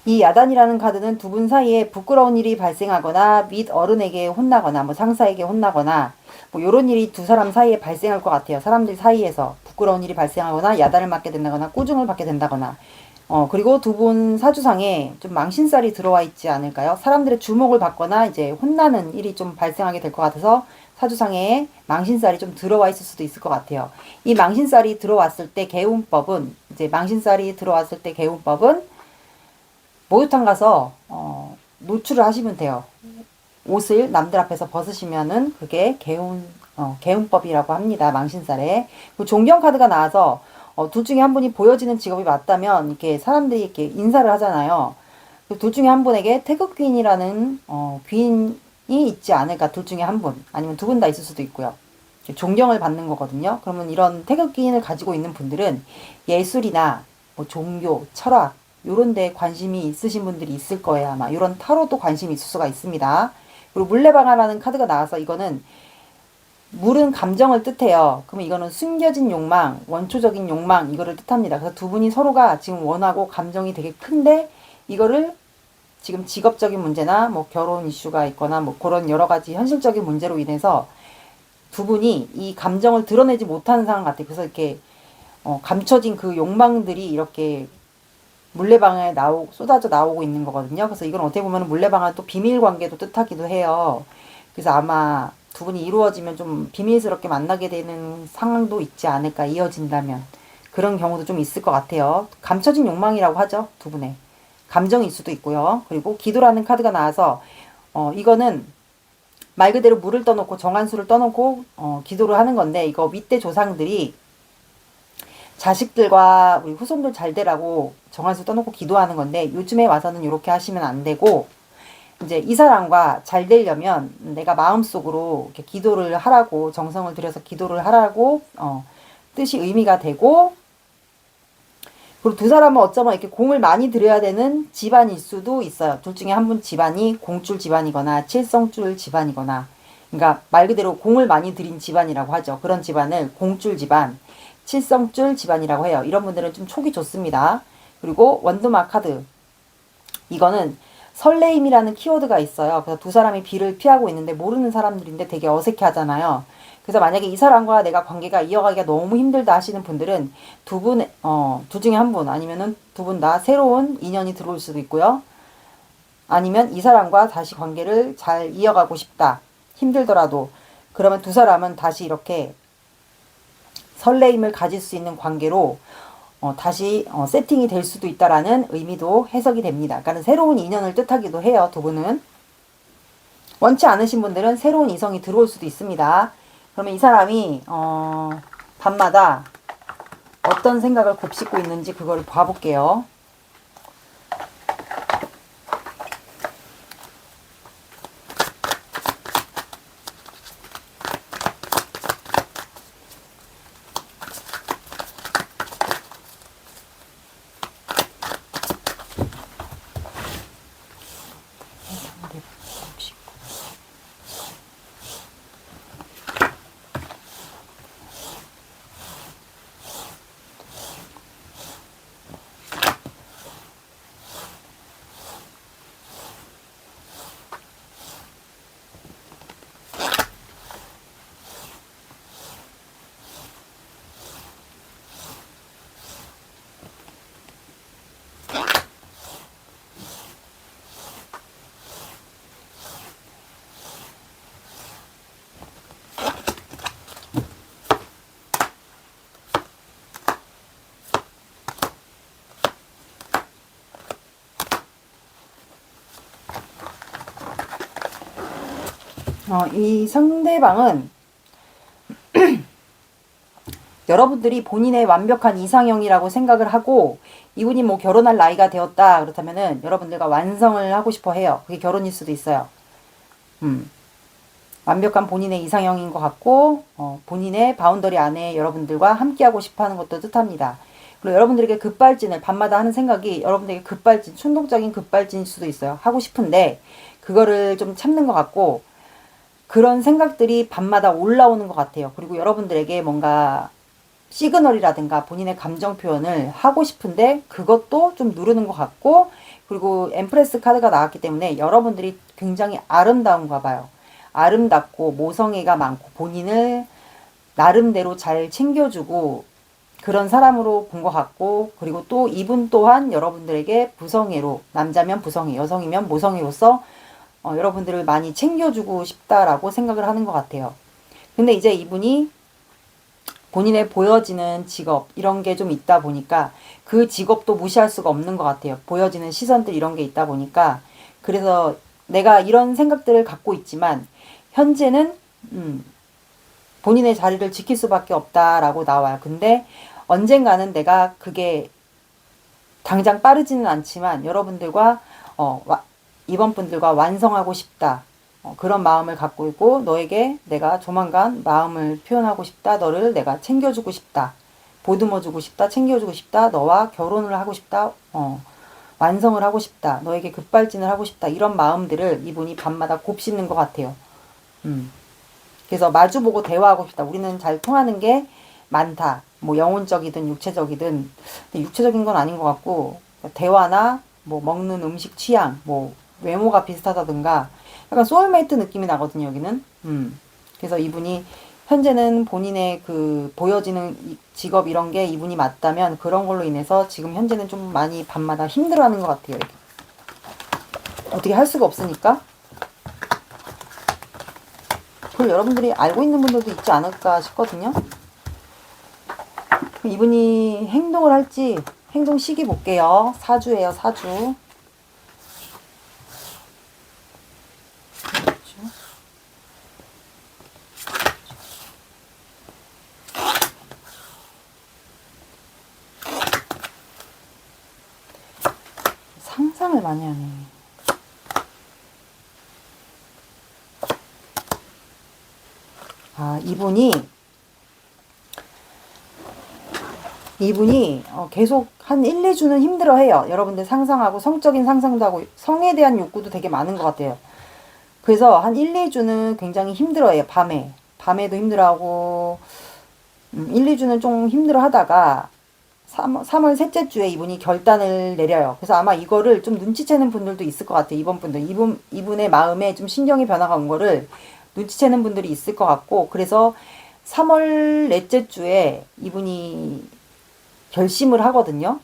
이 야단이라는 카드는 두 분 사이에 부끄러운 일이 발생하거나 및 어른에게 혼나거나 뭐 상사에게 혼나거나 뭐 요런 일이 두 사람 사이에 발생할 것 같아요. 사람들 사이에서 부끄러운 일이 발생하거나 야단을 맞게 된다거나 꾸중을 받게 된다거나 그리고 두 분 사주상에 좀 망신살이 들어와 있지 않을까요? 사람들의 주목을 받거나 이제 혼나는 일이 좀 발생하게 될 것 같아서 사주상에 망신살이 좀 들어와 있을 수도 있을 것 같아요. 이 망신살이 들어왔을 때 개운법은 목욕탕 가서 노출을 하시면 돼요. 옷을 남들 앞에서 벗으시면은 그게 개운법이라고 합니다. 망신살에. 그 존경 카드가 나와서 둘 중에 한 분이 보여지는 직업이 맞다면 이렇게 사람들이 이렇게 인사를 하잖아요. 그 둘 중에 한 분에게 태극 귀인이라는 귀인이 있지 않을까. 둘 중에 한 분, 아니면 두 분 다 있을 수도 있고요. 존경을 받는 거거든요. 그러면 이런 태극기인을 가지고 있는 분들은 예술이나 뭐 종교, 철학 요런 데 관심이 있으신 분들이 있을 거예요. 아마 이런 타로도 관심이 있을 수가 있습니다. 그리고 물레방아라는 카드가 나와서 이거는 물은 감정을 뜻해요. 그러면 이거는 숨겨진 욕망, 원초적인 욕망 이거를 뜻합니다. 그래서 두 분이 서로가 지금 원하고 감정이 되게 큰데 이거를 지금 직업적인 문제나 뭐 결혼 이슈가 있거나 뭐 그런 여러 가지 현실적인 문제로 인해서 두 분이 이 감정을 드러내지 못하는 상황 같아요. 그래서 이렇게 감춰진 그 욕망들이 이렇게 물레방아에 쏟아져 나오고 있는 거거든요. 그래서 이건 어떻게 보면 물레방아 또 비밀 관계도 뜻하기도 해요. 그래서 아마 두 분이 이루어지면 좀 비밀스럽게 만나게 되는 상황도 있지 않을까, 이어진다면. 그런 경우도 좀 있을 것 같아요. 감춰진 욕망이라고 하죠. 두 분의. 감정일 수도 있고요. 그리고 기도라는 카드가 나와서 이거는 말 그대로 물을 떠놓고 정한수를 떠놓고 기도를 하는 건데 이거 윗대 조상들이 자식들과 우리 후손들 잘 되라고 정한수 떠놓고 기도하는 건데 요즘에 와서는 이렇게 하시면 안 되고 이제 이 사람과 잘 되려면 내가 마음속으로 이렇게 기도를 하라고 정성을 들여서 기도를 하라고 뜻이 의미가 되고 그리고 두 사람은 어쩌면 이렇게 공을 많이 들여야 되는 집안일 수도 있어요. 둘 중에 한 분 집안이 공줄 집안이거나 칠성줄 집안이거나 그러니까 말 그대로 공을 많이 들인 집안이라고 하죠. 그런 집안을 공줄 집안, 칠성줄 집안이라고 해요. 이런 분들은 좀 촉이 좋습니다. 그리고 원두막 카드 이거는 설레임이라는 키워드가 있어요. 그래서 두 사람이 비를 피하고 있는데 모르는 사람들인데 되게 어색해 하잖아요. 그래서 만약에 이 사람과 내가 관계가 이어가기가 너무 힘들다 하시는 분들은 둘 중에 한 분, 아니면은 두 분 다 새로운 인연이 들어올 수도 있고요. 아니면 이 사람과 다시 관계를 잘 이어가고 싶다. 힘들더라도. 그러면 두 사람은 다시 이렇게 설레임을 가질 수 있는 관계로 다시 세팅이 될 수도 있다라는 의미도 해석이 됩니다. 그러니까 새로운 인연을 뜻하기도 해요. 두 분은. 원치 않으신 분들은 새로운 이성이 들어올 수도 있습니다. 그러면 이 사람이 밤마다 어떤 생각을 곱씹고 있는지 그걸 봐볼게요. 이 상대방은 여러분들이 본인의 완벽한 이상형이라고 생각을 하고 이분이 뭐 결혼할 나이가 되었다 그렇다면은 여러분들과 완성을 하고 싶어 해요. 그게 결혼일 수도 있어요. 완벽한 본인의 이상형인 것 같고 본인의 바운더리 안에 여러분들과 함께하고 싶어하는 것도 뜻합니다. 그리고 여러분들에게 급발진을 밤마다 하는 생각이 여러분들에게 급발진, 충동적인 급발진일 수도 있어요. 하고 싶은데 그거를 좀 참는 것 같고 그런 생각들이 밤마다 올라오는 것 같아요. 그리고 여러분들에게 뭔가 시그널이라든가 본인의 감정 표현을 하고 싶은데 그것도 좀 누르는 것 같고 그리고 엠프레스 카드가 나왔기 때문에 여러분들이 굉장히 아름다운가 봐요. 아름답고 모성애가 많고 본인을 나름대로 잘 챙겨주고 그런 사람으로 본 것 같고 그리고 또 이분 또한 여러분들에게 부성애로 남자면 부성애 여성이면 모성애로서 여러분들을 많이 챙겨주고 싶다라고 생각을 하는 것 같아요. 근데 이제 이분이 본인의 보여지는 직업 이런 게 좀 있다 보니까 그 직업도 무시할 수가 없는 것 같아요. 보여지는 시선들 이런 게 있다 보니까 그래서 내가 이런 생각들을 갖고 있지만 현재는 본인의 자리를 지킬 수밖에 없다라고 나와요. 근데 언젠가는 내가 그게 당장 빠르지는 않지만 여러분들과 이번 분들과 완성하고 싶다. 그런 마음을 갖고 있고 너에게 내가 조만간 마음을 표현하고 싶다. 너를 내가 챙겨주고 싶다. 보듬어주고 싶다. 챙겨주고 싶다. 너와 결혼을 하고 싶다. 완성을 하고 싶다. 너에게 급발진을 하고 싶다. 이런 마음들을 이분이 밤마다 곱씹는 것 같아요. 그래서 마주보고 대화하고 싶다. 우리는 잘 통하는 게 많다. 뭐 영혼적이든 육체적이든. 근데 육체적인 건 아닌 것 같고 대화나 뭐 먹는 음식 취향, 뭐 외모가 비슷하다든가 약간 소울메이트 느낌이 나거든요, 여기는. 그래서 이분이 현재는 본인의 그 보여지는 직업 이런 게 이분이 맞다면 그런 걸로 인해서 지금 현재는 좀 많이 밤마다 힘들어하는 것 같아요. 이렇게. 어떻게 할 수가 없으니까. 그걸 여러분들이 알고 있는 분들도 있지 않을까 싶거든요. 이분이 행동을 할지 행동 시기 볼게요. 사주예요, 사주. 상상을 많이 하네. 아, 이분이 계속 한 1, 2주는 힘들어해요. 여러분들 상상하고 성적인 상상도 하고 성에 대한 욕구도 되게 많은 것 같아요. 그래서 한 1, 2주는 굉장히 힘들어해요. 밤에도 힘들어하고 1, 2주는 좀 힘들어하다가 3월 셋째 주에 이분이 결단을 내려요. 그래서 아마 이거를 좀 눈치채는 분들도 있을 것 같아요. 이분의 마음에 좀 신경의 변화가 온 거를 눈치채는 분들이 있을 것 같고, 그래서 3월 넷째 주에 이분이 결심을 하거든요.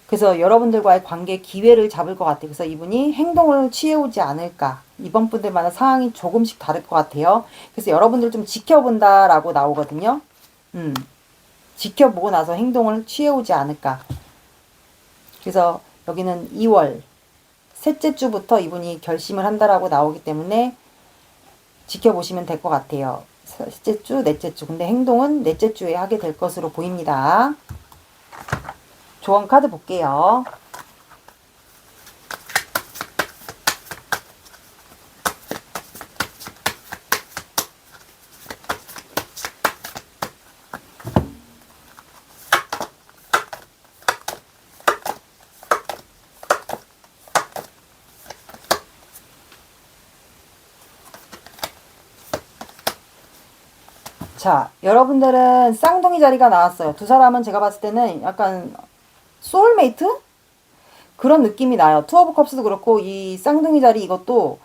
그래서 여러분들과의 관계 기회를 잡을 것 같아요. 그래서 이분이 행동을 취해오지 않을까. 이번 분들마다 상황이 조금씩 다를 것 같아요. 그래서 여러분들 좀 지켜본다라고 나오거든요. 지켜보고 나서 행동을 취해오지 않을까. 그래서 여기는 2월 셋째 주부터 이분이 결심을 한다라고 나오기 때문에 지켜보시면 될 것 같아요. 셋째 주, 넷째 주. 근데 행동은 넷째 주에 하게 될 것으로 보입니다. 조언 카드 볼게요. 자, 여러분들은 쌍둥이 자리가 나왔어요. 두 사람은 제가 봤을 때는 약간 소울메이트? 그런 느낌이 나요. 투 오브 컵스도 그렇고 이 쌍둥이 자리 이것도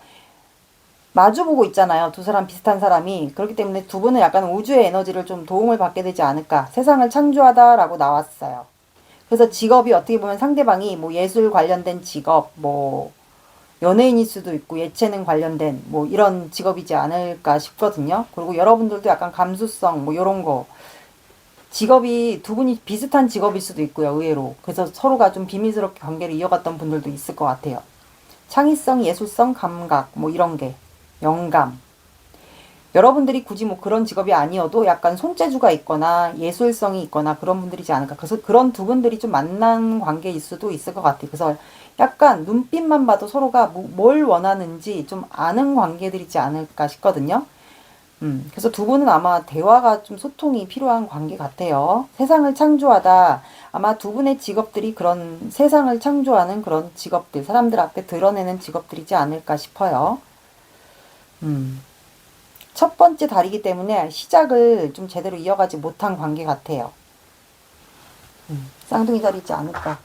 마주보고 있잖아요. 두 사람 비슷한 사람이. 그렇기 때문에 두 분은 약간 우주의 에너지를 좀 도움을 받게 되지 않을까. 세상을 창조하다라고 나왔어요. 그래서 직업이 어떻게 보면 상대방이 뭐 예술 관련된 직업, 뭐 연예인일 수도 있고 예체능 관련된 뭐 이런 직업이지 않을까 싶거든요. 그리고 여러분들도 약간 감수성 뭐 이런 거 직업이 두 분이 비슷한 직업일 수도 있고요. 의외로. 그래서 서로가 좀 비밀스럽게 관계를 이어갔던 분들도 있을 것 같아요. 창의성, 예술성, 감각 뭐 이런 게 영감. 여러분들이 굳이 뭐 그런 직업이 아니어도 약간 손재주가 있거나 예술성이 있거나 그런 분들이지 않을까. 그래서 그런 두 분들이 좀 만난 관계일 수도 있을 것 같아요. 그래서 약간 눈빛만 봐도 서로가 뭘 원하는지 좀 아는 관계들이지 않을까 싶거든요. 그래서 두 분은 아마 대화가 좀 소통이 필요한 관계 같아요. 세상을 창조하다. 아마 두 분의 직업들이 그런 세상을 창조하는 그런 직업들, 사람들 앞에 드러내는 직업들이지 않을까 싶어요. 첫 번째 달이기 때문에 시작을 좀 제대로 이어가지 못한 관계 같아요. 쌍둥이 자리지 않을까.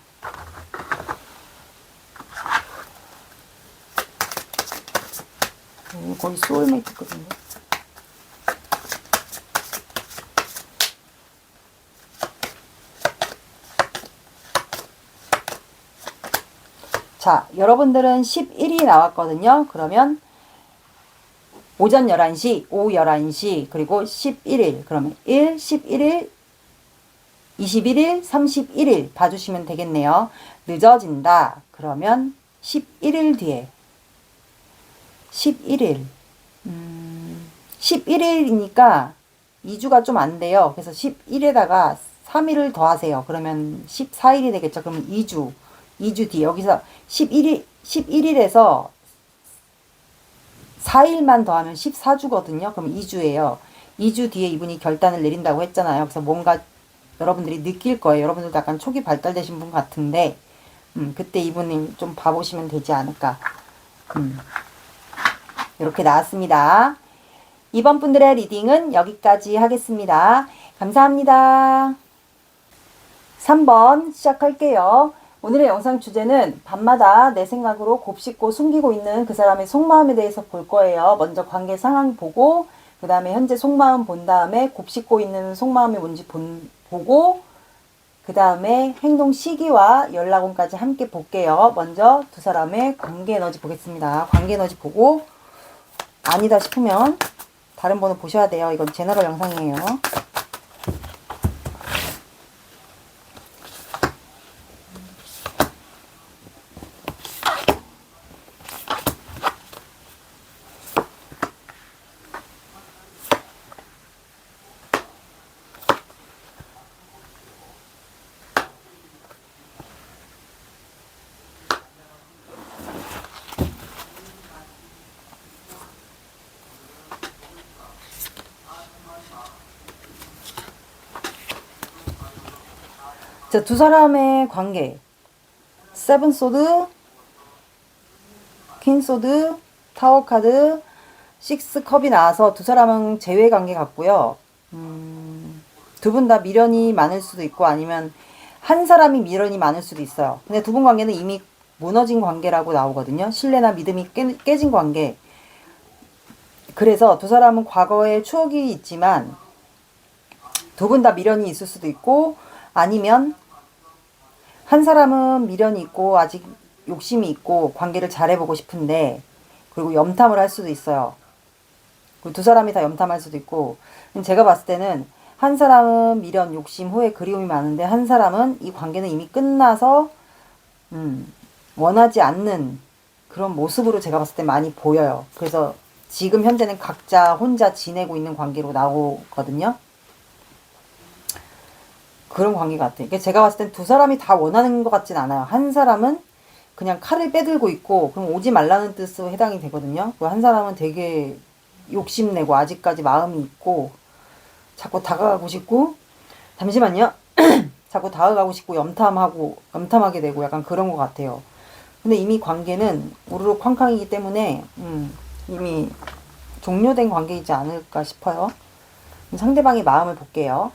거의 소울메이트거든요. 자, 여러분들은 11이 나왔거든요. 그러면 오전 11시, 오후 11시, 그리고 11일. 그러면 1, 11일, 21일, 31일 봐주시면 되겠네요. 늦어진다. 그러면 11일 뒤에. 11일. 11일이니까 2주가 좀 안 돼요. 그래서 11에다가 3일을 더하세요. 그러면 14일이 되겠죠. 그러면 2주 뒤. 여기서 11일에서 4일만 더하면 14주거든요. 그럼 2주예요. 2주 뒤에 이분이 결단을 내린다고 했잖아요. 그래서 뭔가 여러분들이 느낄 거예요. 여러분들도 약간 초기 발달되신 분 같은데 그때 이분이 좀 봐보시면 되지 않을까. 이렇게 나왔습니다. 이번 분들의 리딩은 여기까지 하겠습니다. 감사합니다. 3번 시작할게요. 오늘의 영상 주제는 밤마다 내 생각으로 곱씹고 숨기고 있는 그 사람의 속마음에 대해서 볼 거예요. 먼저 관계 상황 보고 그 다음에 현재 속마음 본 다음에 곱씹고 있는 속마음이 뭔지 보고 그 다음에 행동 시기와 연락원까지 함께 볼게요. 먼저 두 사람의 관계 에너지 보겠습니다. 관계 에너지 보고 아니다 싶으면 다른 번호 보셔야 돼요. 이건 제너럴 영상이에요. 자, 두 사람의 관계. 세븐 소드, 퀸 소드, 타워 카드, 식스 컵이 나와서 두 사람은 제외 관계 같고요. 두 분 다 미련이 많을 수도 있고 아니면 한 사람이 미련이 많을 수도 있어요. 근데 두 분 관계는 이미 무너진 관계라고 나오거든요. 신뢰나 믿음이 깨진 관계. 그래서 두 사람은 과거에 추억이 있지만 두 분 다 미련이 있을 수도 있고 아니면 한 사람은 미련이 있고 아직 욕심이 있고 관계를 잘해보고 싶은데 그리고 염탐을 할 수도 있어요. 그리고 두 사람이 다 염탐할 수도 있고 제가 봤을 때는 한 사람은 미련, 욕심, 후회, 그리움이 많은데 한 사람은 이 관계는 이미 끝나서 원하지 않는 그런 모습으로 제가 봤을 때 많이 보여요. 그래서 지금 현재는 각자 혼자 지내고 있는 관계로 나오거든요. 그런 관계 같아요. 제가 봤을 땐 두 사람이 다 원하는 것 같진 않아요. 한 사람은 그냥 칼을 빼들고 있고 그럼 오지 말라는 뜻으로 해당이 되거든요. 한 사람은 되게 욕심내고 아직까지 마음이 있고 자꾸 다가가고 싶고 잠시만요. 자꾸 다가가고 싶고 염탐하게 되고 약간 그런 것 같아요. 근데 이미 관계는 우르르 쾅쾅이기 때문에 이미 종료된 관계이지 않을까 싶어요. 상대방의 마음을 볼게요.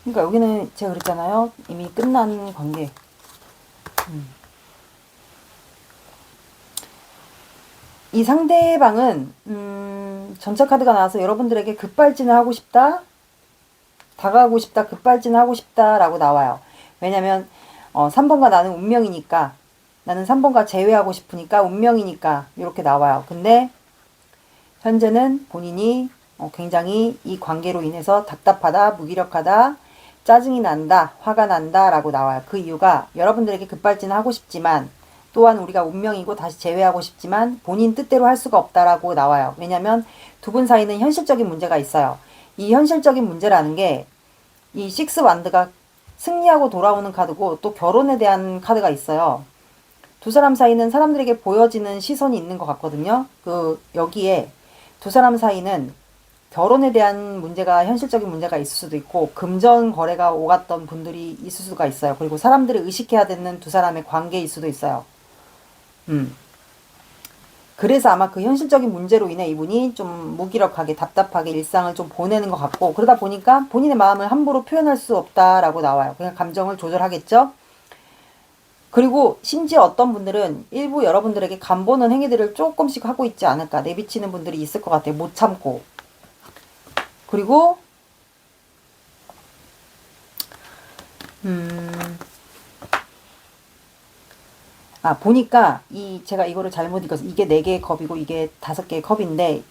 그러니까 여기는 제가 그랬잖아요. 이미 끝난 관계. 이 상대방은 전차 카드가 나와서 여러분들에게 급발진을 하고 싶다, 다가가고 싶다, 급발진을 하고 싶다라고 나와요. 왜냐면 3번과 나는 운명이니까, 나는 3번과 제외하고 싶으니까 운명이니까 이렇게 나와요. 근데 현재는 본인이 굉장히 이 관계로 인해서 답답하다, 무기력하다, 짜증이 난다, 화가 난다 라고 나와요. 그 이유가 여러분들에게 급발진을 하고 싶지만 또한 우리가 운명이고 다시 제외하고 싶지만 본인 뜻대로 할 수가 없다라고 나와요. 왜냐면 두 분 사이는 현실적인 문제가 있어요. 이 현실적인 문제라는 게 이 식스 완드가 승리하고 돌아오는 카드고 또 결혼에 대한 카드가 있어요. 두 사람 사이는 사람들에게 보여지는 시선이 있는 것 같거든요. 여기에 두 사람 사이는 결혼에 대한 문제가, 현실적인 문제가 있을 수도 있고, 금전 거래가 오갔던 분들이 있을 수가 있어요. 그리고 사람들을 의식해야 되는 두 사람의 관계일 수도 있어요. 그래서 아마 그 현실적인 문제로 인해 이분이 좀 무기력하게 답답하게 일상을 좀 보내는 것 같고, 그러다 보니까 본인의 마음을 함부로 표현할 수 없다라고 나와요. 그냥 감정을 조절하겠죠? 그리고 심지어 어떤 분들은 일부 여러분들에게 간보는 행위들을 조금씩 하고 있지 않을까, 내비치는 분들이 있을 것 같아요. 못 참고. 그리고 보니까 제가 이거를 잘못 읽어서 이게 4개의 컵이고 이게 5개의 컵인데,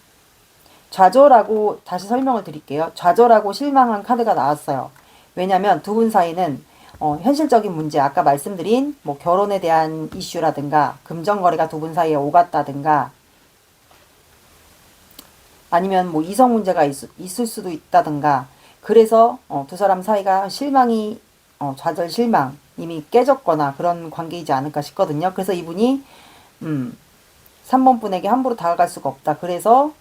좌절하고, 다시 설명을 드릴게요. 좌절하고 실망한 카드가 나왔어요. 왜냐면 두 분 사이는 현실적인 문제, 아까 말씀드린 뭐 결혼에 대한 이슈라든가 금전거래가 두 분 사이에 오갔다든가, 아니면 뭐 이성 문제가 있을 수도 있다든가, 그래서 두 사람 사이가 실망이, 좌절 실망 이미 깨졌거나 그런 관계이지 않을까 싶거든요. 그래서 이분이 3번 분에게 함부로 다가갈 수가 없다. 그래서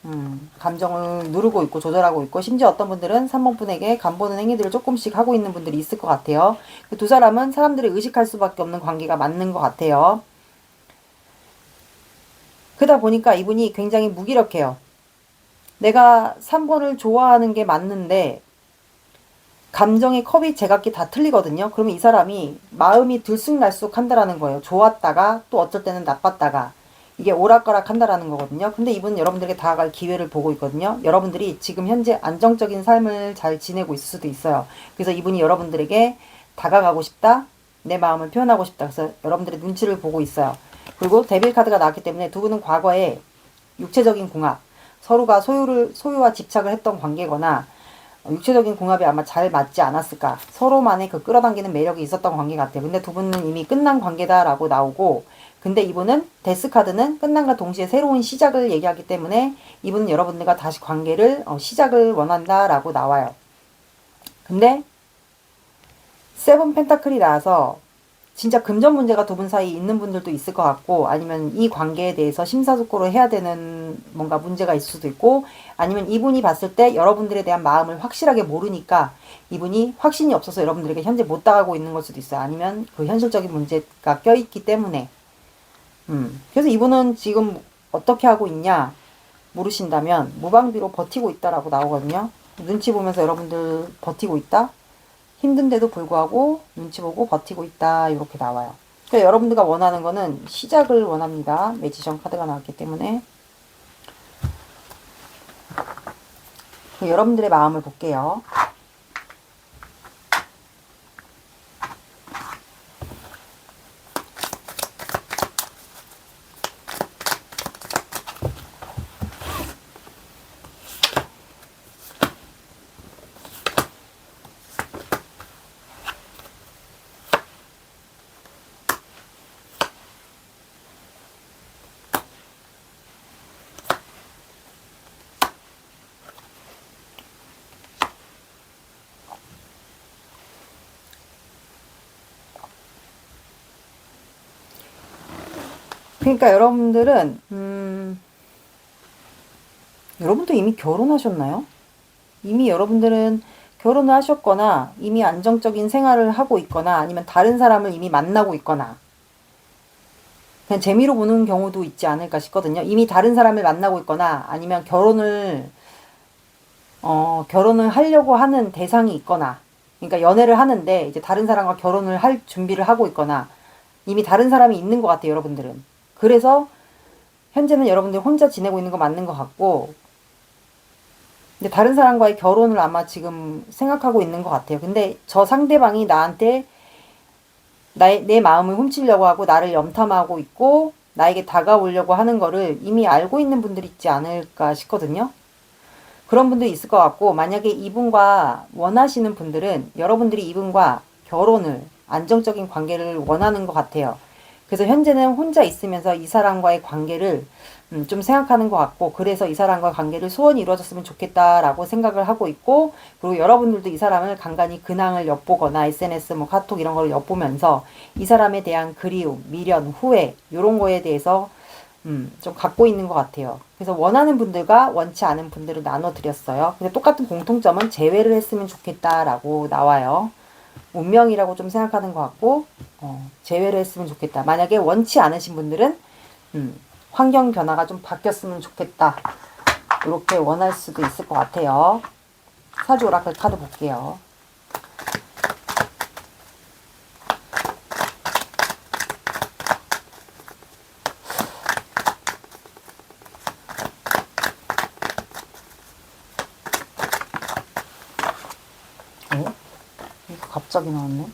감정을 누르고 있고 조절하고 있고, 심지어 어떤 분들은 3번 분에게 간보는 행위들을 조금씩 하고 있는 분들이 있을 것 같아요. 그 두 사람은 사람들을 의식할 수밖에 없는 관계가 맞는 것 같아요. 그러다 보니까 이분이 굉장히 무기력해요. 내가 3번을 좋아하는 게 맞는데 감정의 컵이 제각기 다 틀리거든요. 그러면 이 사람이 마음이 들쑥날쑥 한다라는 거예요. 좋았다가 또 어쩔 때는 나빴다가, 이게 오락가락 한다라는 거거든요. 근데 이분은 여러분들에게 다가갈 기회를 보고 있거든요. 여러분들이 지금 현재 안정적인 삶을 잘 지내고 있을 수도 있어요. 그래서 이분이 여러분들에게 다가가고 싶다, 내 마음을 표현하고 싶다, 그래서 여러분들의 눈치를 보고 있어요. 그리고 데빌 카드가 나왔기 때문에 두 분은 과거에 육체적인 궁합, 서로가 소유와 집착을 했던 관계거나, 육체적인 궁합이 아마 잘 맞지 않았을까, 서로만의 그 끌어당기는 매력이 있었던 관계 같아요. 근데 두 분은 이미 끝난 관계다라고 나오고, 근데 이분은 데스카드는 끝난과 동시에 새로운 시작을 얘기하기 때문에 이분은 여러분들과 다시 관계를 시작을 원한다라고 나와요. 근데 세븐 펜타클이 나와서 진짜 금전 문제가 두 분 사이에 있는 분들도 있을 것 같고, 아니면 이 관계에 대해서 심사숙고를 해야 되는 뭔가 문제가 있을 수도 있고, 아니면 이분이 봤을 때 여러분들에 대한 마음을 확실하게 모르니까 이분이 확신이 없어서 여러분들에게 현재 못 다가가고 있는 걸 수도 있어요. 아니면 그 현실적인 문제가 껴있기 때문에. 그래서 이분은 지금 어떻게 하고 있냐 물으신다면 무방비로 버티고 있다라고 나오거든요. 눈치 보면서 여러분들 버티고 있다? 힘든데도 불구하고 눈치 보고 버티고 있다, 이렇게 나와요. 그러니까 여러분들과 원하는 거는 시작을 원합니다. 매지션 카드가 나왔기 때문에. 여러분들의 마음을 볼게요. 그러니까 여러분들은 여러분도 이미 결혼하셨나요? 이미 여러분들은 결혼을 하셨거나 이미 안정적인 생활을 하고 있거나, 아니면 다른 사람을 이미 만나고 있거나, 그냥 재미로 보는 경우도 있지 않을까 싶거든요. 이미 다른 사람을 만나고 있거나, 아니면 결혼을 하려고 하는 대상이 있거나, 그러니까 연애를 하는데 이제 다른 사람과 결혼을 할 준비를 하고 있거나, 이미 다른 사람이 있는 것 같아요, 여러분들은. 그래서 현재는 여러분들 혼자 지내고 있는 거 맞는 것 같고, 근데 다른 사람과의 결혼을 아마 지금 생각하고 있는 것 같아요. 근데 저 상대방이 나한테 내 마음을 훔치려고 하고 나를 염탐하고 있고 나에게 다가오려고 하는 거를 이미 알고 있는 분들이 있지 않을까 싶거든요. 그런 분들이 있을 것 같고, 만약에 이분과 원하시는 분들은 여러분들이 이분과 결혼을, 안정적인 관계를 원하는 것 같아요. 그래서 현재는 혼자 있으면서 이 사람과의 관계를 좀 생각하는 것 같고, 그래서 이 사람과 관계를 소원이 이루어졌으면 좋겠다라고 생각을 하고 있고, 그리고 여러분들도 이 사람을 간간히 근황을 엿보거나 SNS 뭐 카톡 이런 걸 엿보면서 이 사람에 대한 그리움, 미련, 후회 이런 거에 대해서 좀 갖고 있는 것 같아요. 그래서 원하는 분들과 원치 않은 분들을 나눠드렸어요. 근데 똑같은 공통점은 재회를 했으면 좋겠다라고 나와요. 운명이라고 좀 생각하는 것 같고, 재회를 했으면 좋겠다. 만약에 원치 않으신 분들은 환경 변화가 좀 바뀌었으면 좋겠다. 이렇게 원할 수도 있을 것 같아요. 사주 오라클 카드 볼게요. 이거 갑자기 나왔네.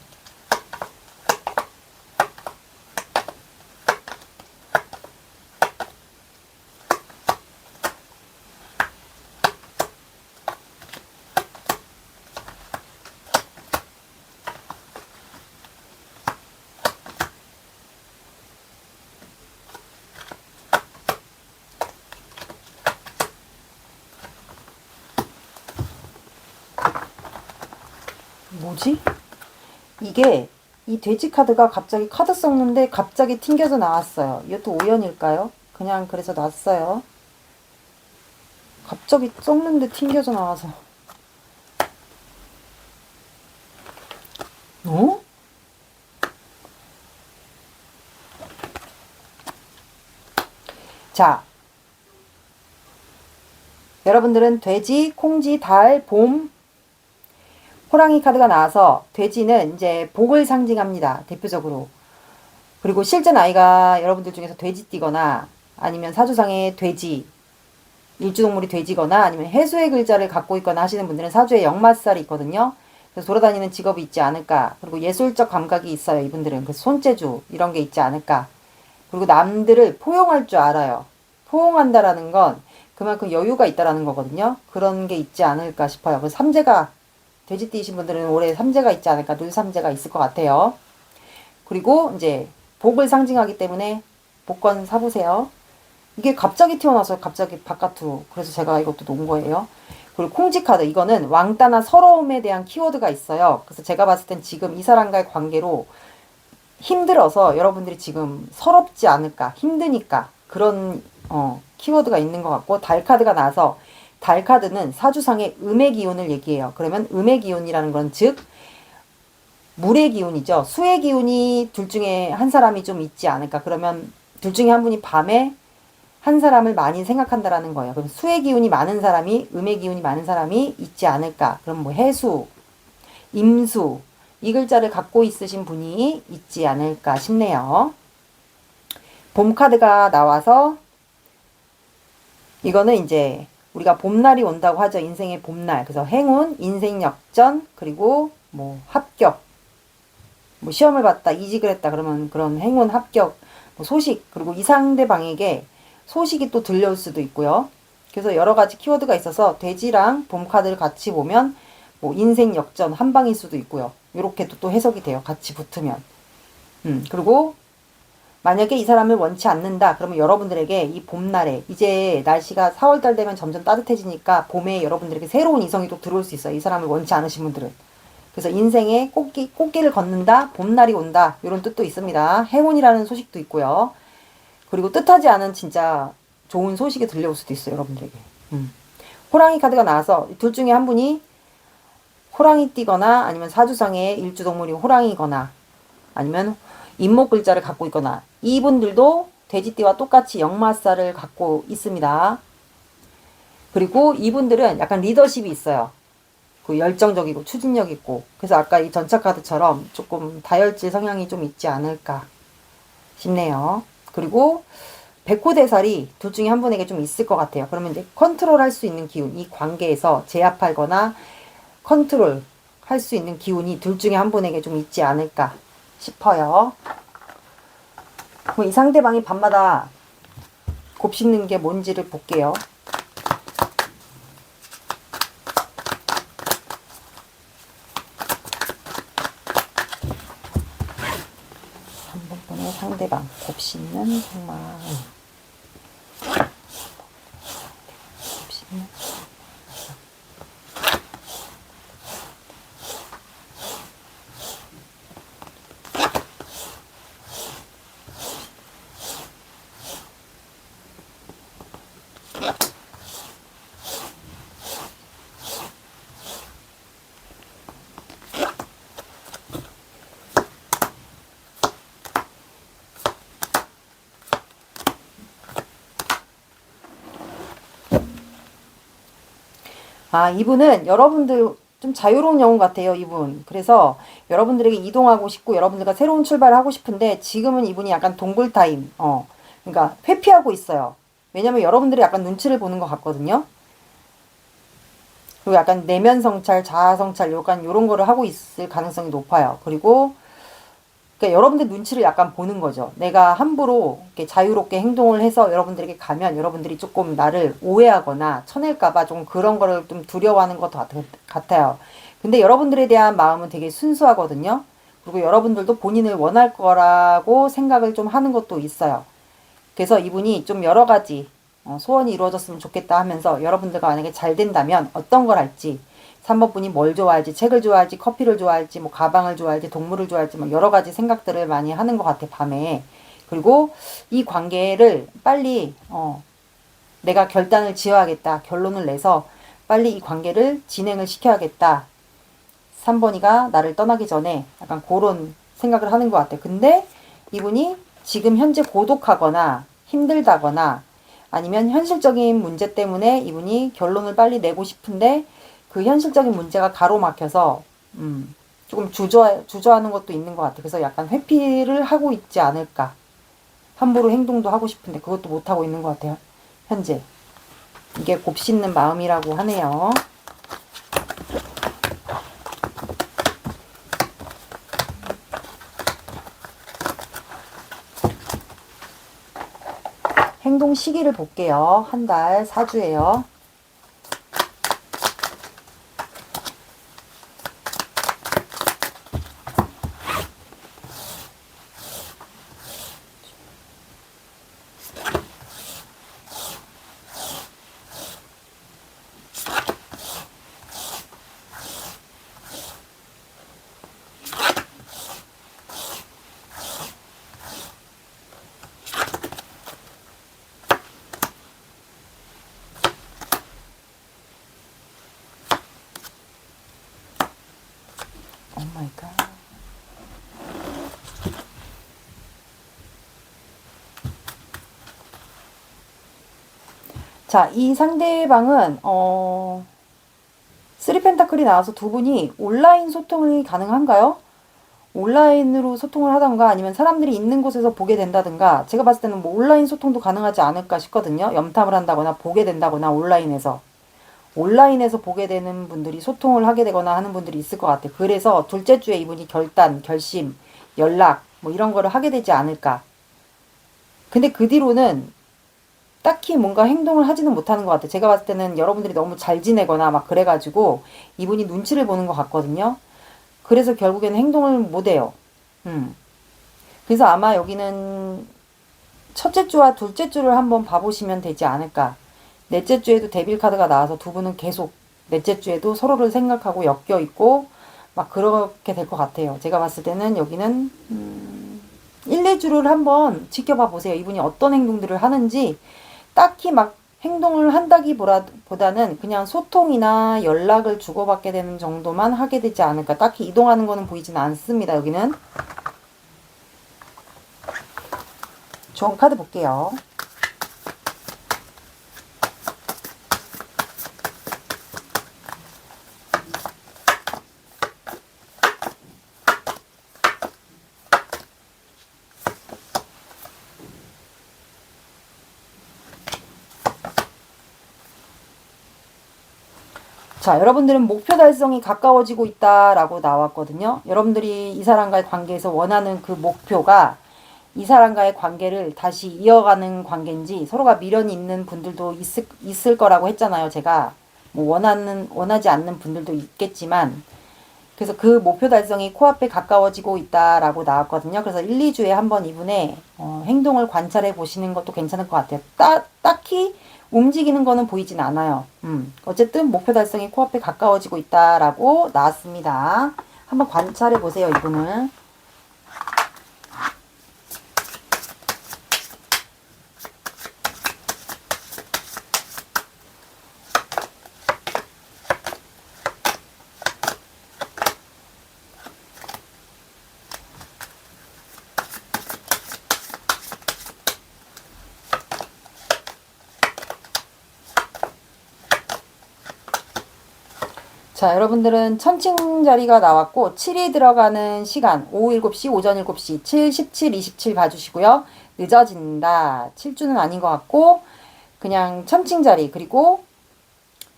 뭐지? 이게 이 돼지 카드가 갑자기 카드 썼는데 갑자기 튕겨서 나왔어요. 이것도 우연일까요? 그냥 그래서 놨어요. 갑자기 썼는데 튕겨서 나와서. 어? 자, 여러분들은 돼지, 콩쥐, 달, 봄, 호랑이 카드가 나와서 돼지는 이제 복을 상징합니다. 대표적으로. 그리고 실제 나이가 여러분들 중에서 돼지띠거나 아니면 사주상에 돼지, 일주동물이 돼지거나 아니면 해수의 글자를 갖고 있거나 하시는 분들은 사주에 역마살이 있거든요. 그래서 돌아다니는 직업이 있지 않을까. 그리고 예술적 감각이 있어요. 이분들은. 그래서 손재주 이런 게 있지 않을까. 그리고 남들을 포용할 줄 알아요. 포용한다라는 건 그만큼 여유가 있다라는 거거든요. 그런 게 있지 않을까 싶어요. 그래서 삼재가 돼지띠이신 분들은 올해 삼재가 있지 않을까. 늘삼재가 있을 것 같아요. 그리고 이제 복을 상징하기 때문에 복권 사보세요. 이게 갑자기 튀어나와서 갑자기 바깥으로. 그래서 제가 이것도 놓은 거예요. 그리고 콩쥐 카드. 이거는 왕따나 서러움에 대한 키워드가 있어요. 그래서 제가 봤을 땐 지금 이 사람과의 관계로 힘들어서 여러분들이 지금 서럽지 않을까. 힘드니까. 그런 키워드가 있는 것 같고, 달 카드가 나와서 달 카드는 사주상의 음의 기운을 얘기해요. 그러면 음의 기운이라는 건 즉 물의 기운이죠. 수의 기운이 둘 중에 한 사람이 좀 있지 않을까. 그러면 둘 중에 한 분이 밤에 한 사람을 많이 생각한다라는 거예요. 그럼 수의 기운이 많은 사람이, 음의 기운이 많은 사람이 있지 않을까. 그럼 뭐 해수, 임수 이 글자를 갖고 있으신 분이 있지 않을까 싶네요. 봄 카드가 나와서 이거는 이제 우리가 봄날이 온다고 하죠. 인생의 봄날. 그래서 행운, 인생 역전, 그리고 뭐 합격, 뭐 시험을 봤다, 이직을 했다 그러면 그런 행운, 합격, 뭐 소식, 그리고 이 상대방에게 소식이 또 들려올 수도 있고요. 그래서 여러 가지 키워드가 있어서 돼지랑 봄 카드를 같이 보면 뭐 인생 역전 한 방일 수도 있고요. 이렇게 또 해석이 돼요. 같이 붙으면. 그리고 만약에 이 사람을 원치 않는다. 그러면 여러분들에게 이 봄날에 이제 날씨가 4월달 되면 점점 따뜻해지니까 봄에 여러분들에게 새로운 이성이 또 들어올 수 있어요. 이 사람을 원치 않으신 분들은. 그래서 인생에 꽃길을 걷는다. 봄날이 온다. 이런 뜻도 있습니다. 행운이라는 소식도 있고요. 그리고 뜻하지 않은 진짜 좋은 소식이 들려올 수도 있어요. 여러분들에게. 호랑이 카드가 나와서 둘 중에 한 분이 호랑이 띠거나 아니면 사주상의 일주동물이 호랑이거나 아니면 임목 글자를 갖고 있거나 이분들도 돼지띠와 똑같이 역마살을 갖고 있습니다. 그리고 이분들은 약간 리더십이 있어요. 그 열정적이고 추진력 있고. 그래서 아까 이 전차 카드처럼 조금 다혈질 성향이 좀 있지 않을까 싶네요. 그리고 백호대살이 둘 중에 한 분에게 좀 있을 것 같아요. 그러면 이제 컨트롤 할 수 있는 기운, 이 관계에서 제압하거나 컨트롤 할 수 있는 기운이 둘 중에 한 분에게 좀 있지 않을까 싶어요. 이 상대방이 밤마다 곱씹는 게 뭔지를 볼게요. 한 번에 상대방 곱씹는 상황. 아, 이분은 여러분들 좀 자유로운 영혼 같아요, 이분. 그래서 여러분들에게 이동하고 싶고 여러분들과 새로운 출발을 하고 싶은데 지금은 이분이 약간 동굴 타임, 그러니까 회피하고 있어요. 왜냐면 여러분들이 약간 눈치를 보는 것 같거든요. 그리고 약간 내면 성찰, 자아 성찰, 약간 요런 거를 하고 있을 가능성이 높아요. 그리고 그러니까 여러분들 눈치를 약간 보는 거죠. 내가 함부로 이렇게 자유롭게 행동을 해서 여러분들에게 가면 여러분들이 조금 나를 오해하거나 쳐낼까봐 좀 그런 거를 좀 두려워하는 것 같아요. 근데 여러분들에 대한 마음은 되게 순수하거든요. 그리고 여러분들도 본인을 원할 거라고 생각을 좀 하는 것도 있어요. 그래서 이분이 좀 여러 가지 소원이 이루어졌으면 좋겠다 하면서 여러분들과 만약에 잘 된다면 어떤 걸 할지 3번 분이 뭘 좋아할지, 책을 좋아할지, 커피를 좋아할지, 뭐 가방을 좋아할지, 동물을 좋아할지, 뭐 여러 가지 생각들을 많이 하는 것 같아, 밤에. 그리고 이 관계를 빨리, 내가 결단을 지어야겠다, 결론을 내서 빨리 이 관계를 진행을 시켜야겠다. 3번이가 나를 떠나기 전에 약간 그런 생각을 하는 것 같아. 근데 이분이 지금 현재 고독하거나 힘들다거나 아니면 현실적인 문제 때문에 이분이 결론을 빨리 내고 싶은데 그 현실적인 문제가 가로막혀서 조금 주저하는 것도 있는 것 같아. 그래서 약간 회피를 하고 있지 않을까. 함부로 행동도 하고 싶은데 그것도 못하고 있는 것 같아요. 현재. 이게 곱씹는 마음이라고 하네요. 행동 시기를 볼게요. 한 달, 4주예요. 오 마이 갓. 자, 이 상대방은 쓰리 펜타클이 나와서 두 분이 온라인 소통이 가능한가요? 온라인으로 소통을 하던가 아니면 사람들이 있는 곳에서 보게 된다든가 제가 봤을 때는 뭐 온라인 소통도 가능하지 않을까 싶거든요. 염탐을 한다거나 보게 된다거나 온라인에서 보게 되는 분들이 소통을 하게 되거나 하는 분들이 있을 것 같아요. 그래서 둘째 주에 이분이 결심, 연락 뭐 이런 거를 하게 되지 않을까. 근데 그 뒤로는 딱히 뭔가 행동을 하지는 못하는 것 같아요. 제가 봤을 때는 여러분들이 너무 잘 지내거나 막 그래가지고 이분이 눈치를 보는 것 같거든요. 그래서 결국에는 행동을 못해요. 그래서 아마 여기는 첫째 주와 둘째 주를 한번 봐보시면 되지 않을까. 넷째 주에도 데빌 카드가 나와서 두 분은 계속 넷째 주에도 서로를 생각하고 엮여 있고 막 그렇게 될 것 같아요. 제가 봤을 때는 여기는 1, 2주를 한번 지켜봐 보세요. 이분이 어떤 행동들을 하는지 딱히 막 행동을 한다기보다는 그냥 소통이나 연락을 주고받게 되는 정도만 하게 되지 않을까. 딱히 이동하는 거는 보이진 않습니다. 여기는. 좋은 카드 볼게요. 자, 여러분들은 목표 달성이 가까워지고 있다라고 나왔거든요. 여러분들이 이 사람과의 관계에서 원하는 그 목표가 이 사람과의 관계를 다시 이어가는 관계인지 서로가 미련이 있는 분들도 있을 거라고 했잖아요. 제가 뭐 원하지 않는 분들도 있겠지만 그래서 그 목표 달성이 코앞에 가까워지고 있다라고 나왔거든요. 그래서 1, 2주에 한번 이분의 행동을 관찰해 보시는 것도 괜찮을 것 같아요. 딱히 움직이는 거는 보이진 않아요. 어쨌든 목표 달성이 코앞에 가까워지고 있다라고 나왔습니다. 한번 관찰해 보세요, 이분을. 자, 여러분들은 천칭 자리가 나왔고 7이 들어가는 시간 오후 7시, 오전 7시 7, 17, 27 봐주시고요. 늦어진다. 7주는 아닌 것 같고 그냥 천칭 자리 그리고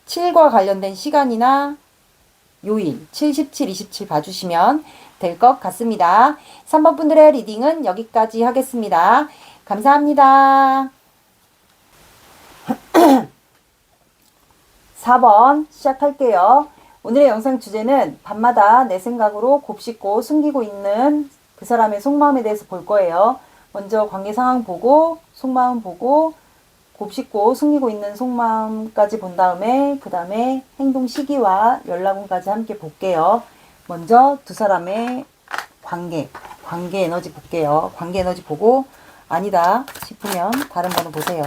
7과 관련된 시간이나 요일 7, 17, 27 봐주시면 될 것 같습니다. 3번 분들의 리딩은 여기까지 하겠습니다. 감사합니다. 4번 시작할게요. 오늘의 영상 주제는 밤마다 내 생각으로 곱씹고 숨기고 있는 그 사람의 속마음에 대해서 볼 거예요. 먼저 관계 상황 보고 속마음 보고 곱씹고 숨기고 있는 속마음까지 본 다음에 그 다음에 행동 시기와 연락운까지 함께 볼게요. 먼저 두 사람의 관계 에너지 볼게요. 관계 에너지 보고 아니다 싶으면 다른 번호 보세요.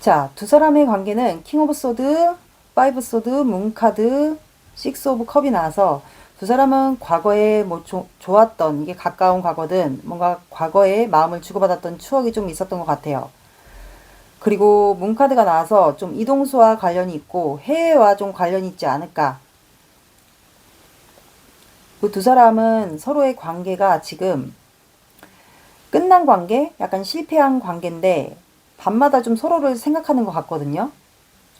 자, 두 사람의 관계는 킹 오브 소드, 파이브 소드, 문 카드, 식스 오브 컵이 나와서 두 사람은 과거에 뭐 좋았던 이게 가까운 과거든 뭔가 과거에 마음을 주고받았던 추억이 좀 있었던 것 같아요. 그리고 문 카드가 나와서 좀 이동수와 관련이 있고 해외와 좀 관련이 있지 않을까. 그 두 사람은 서로의 관계가 지금 끝난 관계, 약간 실패한 관계인데 밤마다 좀 서로를 생각하는 것 같거든요.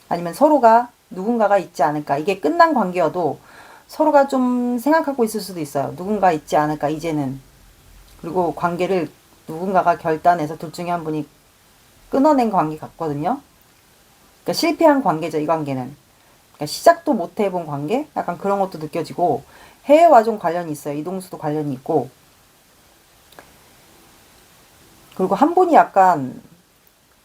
아니면 서로가 누군가가 있지 않을까. 이게 끝난 관계여도 서로가 좀 생각하고 있을 수도 있어요. 누군가 있지 않을까 이제는. 그리고 관계를 누군가가 결단해서 둘 중에 한 분이 끊어낸 관계 같거든요. 그러니까 실패한 관계죠, 이 관계는. 그러니까 시작도 못 해본 관계? 약간 그런 것도 느껴지고 해외와 좀 관련이 있어요. 이동수도 관련이 있고. 그리고 한 분이 약간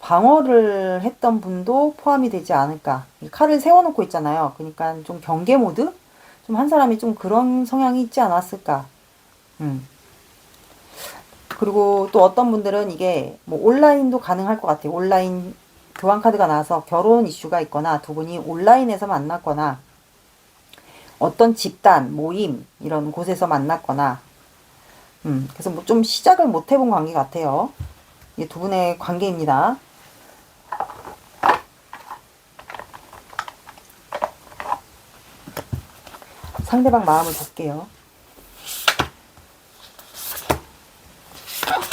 방어를 했던 분도 포함이 되지 않을까. 칼을 세워놓고 있잖아요. 그러니까 좀 경계 모드? 좀 한 사람이 좀 그런 성향이 있지 않았을까. 그리고 또 어떤 분들은 이게 뭐 온라인도 가능할 것 같아요. 온라인 교환 카드가 나와서 결혼 이슈가 있거나 두 분이 온라인에서 만났거나 어떤 집단, 모임 이런 곳에서 만났거나 그래서 뭐 좀 시작을 못 해본 관계 같아요. 이게 두 분의 관계입니다. 상대방 마음을 볼게요.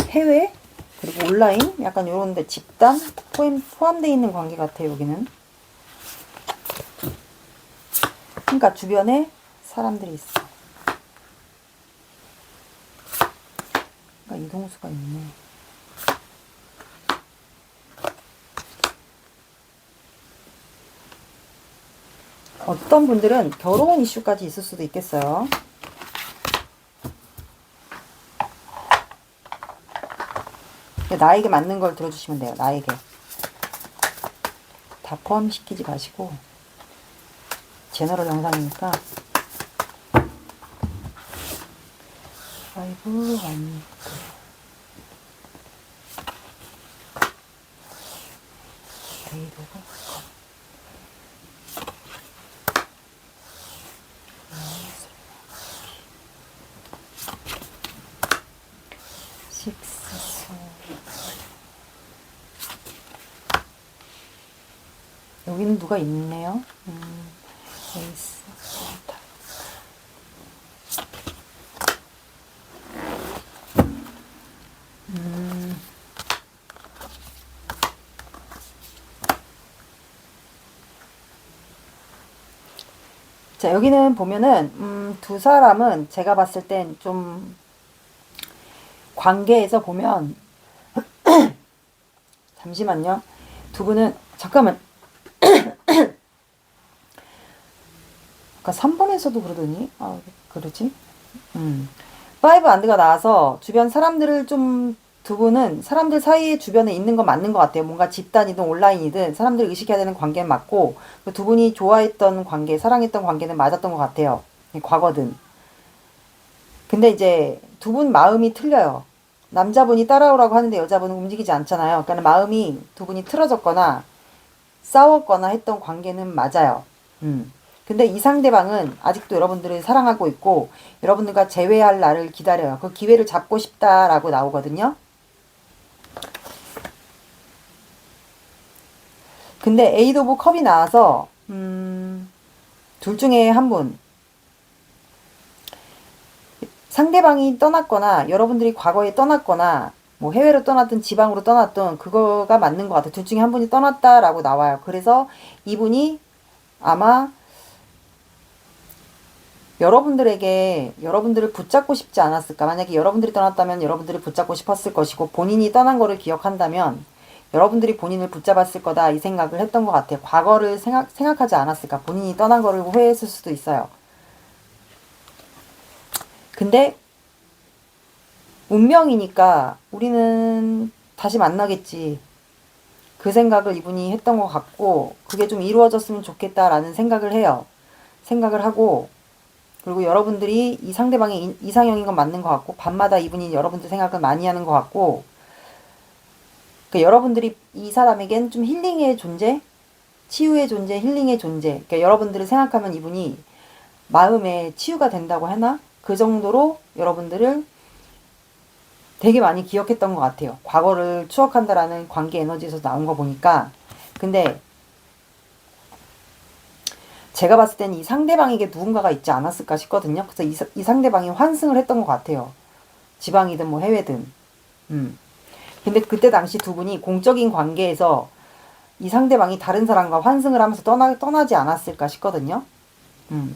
해외 그리고 온라인 약간 요런데 집단 포함되어 있는 관계 같아요. 여기는. 그러니까 주변에 사람들이 있어. 그러니까 이동수가 있네. 어떤 분들은 결혼 이슈까지 있을 수도 있겠어요. 나에게 맞는 걸 들어주시면 돼요. 나에게. 다 포함시키지 마시고 제너럴 영상이니까 5, 1, 에이드가 6, 여기는 누가 있네요. 에이스. 자, 여기는 보면은 두 사람은 제가 봤을 땐 좀 관계에서 보면 잠시만요. 두 분은 잠깐만. 아까 3번에서도 그러더니 그러지? 5 안드가 나와서 주변 사람들을 좀 두 분은 사람들 사이에 주변에 있는 건 맞는 것 같아요. 뭔가 집단이든 온라인이든 사람들이 의식해야 되는 관계는 맞고 두 분이 좋아했던 관계, 사랑했던 관계는 맞았던 것 같아요. 과거든. 근데 이제 두 분 마음이 틀려요. 남자분이 따라오라고 하는데 여자분은 움직이지 않잖아요. 그러니까 마음이 두 분이 틀어졌거나 싸웠거나 했던 관계는 맞아요. 근데 이 상대방은 아직도 여러분들을 사랑하고 있고 여러분들과 재회할 날을 기다려요. 그 기회를 잡고 싶다라고 나오거든요. 근데 에이드 오브 컵이 나와서 둘 중에 한 분, 상대방이 떠났거나 여러분들이 과거에 떠났거나 뭐 해외로 떠났든 지방으로 떠났든 그거가 맞는 것 같아요. 둘 중에 한 분이 떠났다라고 나와요. 그래서 이분이 아마 여러분들을 붙잡고 싶지 않았을까. 만약에 여러분들이 떠났다면 여러분들을 붙잡고 싶었을 것이고 본인이 떠난 거를 기억한다면 여러분들이 본인을 붙잡았을 거다 이 생각을 했던 것 같아요. 과거를 생각하지 않았을까. 본인이 떠난 거를 후회했을 수도 있어요. 근데 운명이니까 우리는 다시 만나겠지. 그 생각을 이분이 했던 것 같고 그게 좀 이루어졌으면 좋겠다라는 생각을 해요. 생각을 하고 그리고 여러분들이 이 상대방이 이상형인 건 맞는 것 같고 밤마다 이분이 여러분들 생각을 많이 하는 것 같고 그러니까 여러분들이 이 사람에겐 좀 힐링의 존재, 치유의 존재, 힐링의 존재 그러니까 여러분들을 생각하면 이분이 마음에 치유가 된다고 하나? 그 정도로 여러분들을 되게 많이 기억했던 것 같아요. 과거를 추억한다라는 관계 에너지에서 나온 거 보니까 근데 제가 봤을 때는 이 상대방에게 누군가가 있지 않았을까 싶거든요. 그래서 이 상대방이 환승을 했던 것 같아요. 지방이든 뭐 해외든. 근데 그때 당시 두 분이 공적인 관계에서 이 상대방이 다른 사람과 환승을 하면서 떠나지 않았을까 싶거든요.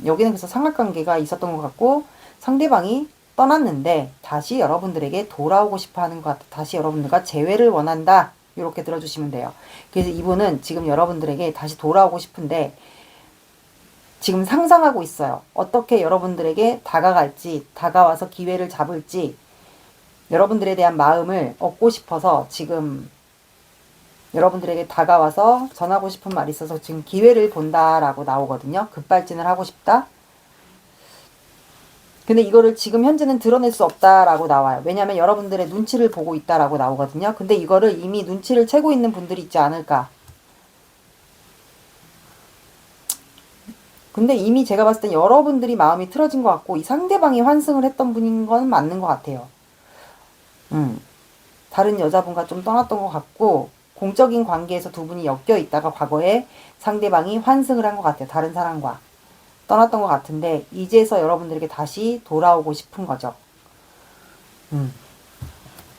여기는 그래서 삼각관계가 있었던 것 같고 상대방이 떠났는데 다시 여러분들에게 돌아오고 싶어 하는 것 같아. 다시 여러분들과 재회를 원한다. 이렇게 들어주시면 돼요. 그래서 이분은 지금 여러분들에게 다시 돌아오고 싶은데 지금 상상하고 있어요. 어떻게 여러분들에게 다가갈지, 다가와서 기회를 잡을지, 여러분들에 대한 마음을 얻고 싶어서 지금 여러분들에게 다가와서 전하고 싶은 말이 있어서 지금 기회를 본다라고 나오거든요. 급발진을 하고 싶다. 근데 이거를 지금 현재는 드러낼 수 없다라고 나와요. 왜냐하면 여러분들의 눈치를 보고 있다라고 나오거든요. 근데 이거를 이미 눈치를 채고 있는 분들이 있지 않을까. 근데 이미 제가 봤을 땐 여러분들이 마음이 틀어진 것 같고 이 상대방이 환승을 했던 분인 건 맞는 것 같아요. 다른 여자분과 좀 떠났던 것 같고 공적인 관계에서 두 분이 엮여 있다가 과거에 상대방이 환승을 한 것 같아요. 다른 사람과 떠났던 것 같은데 이제서 여러분들에게 다시 돌아오고 싶은 거죠.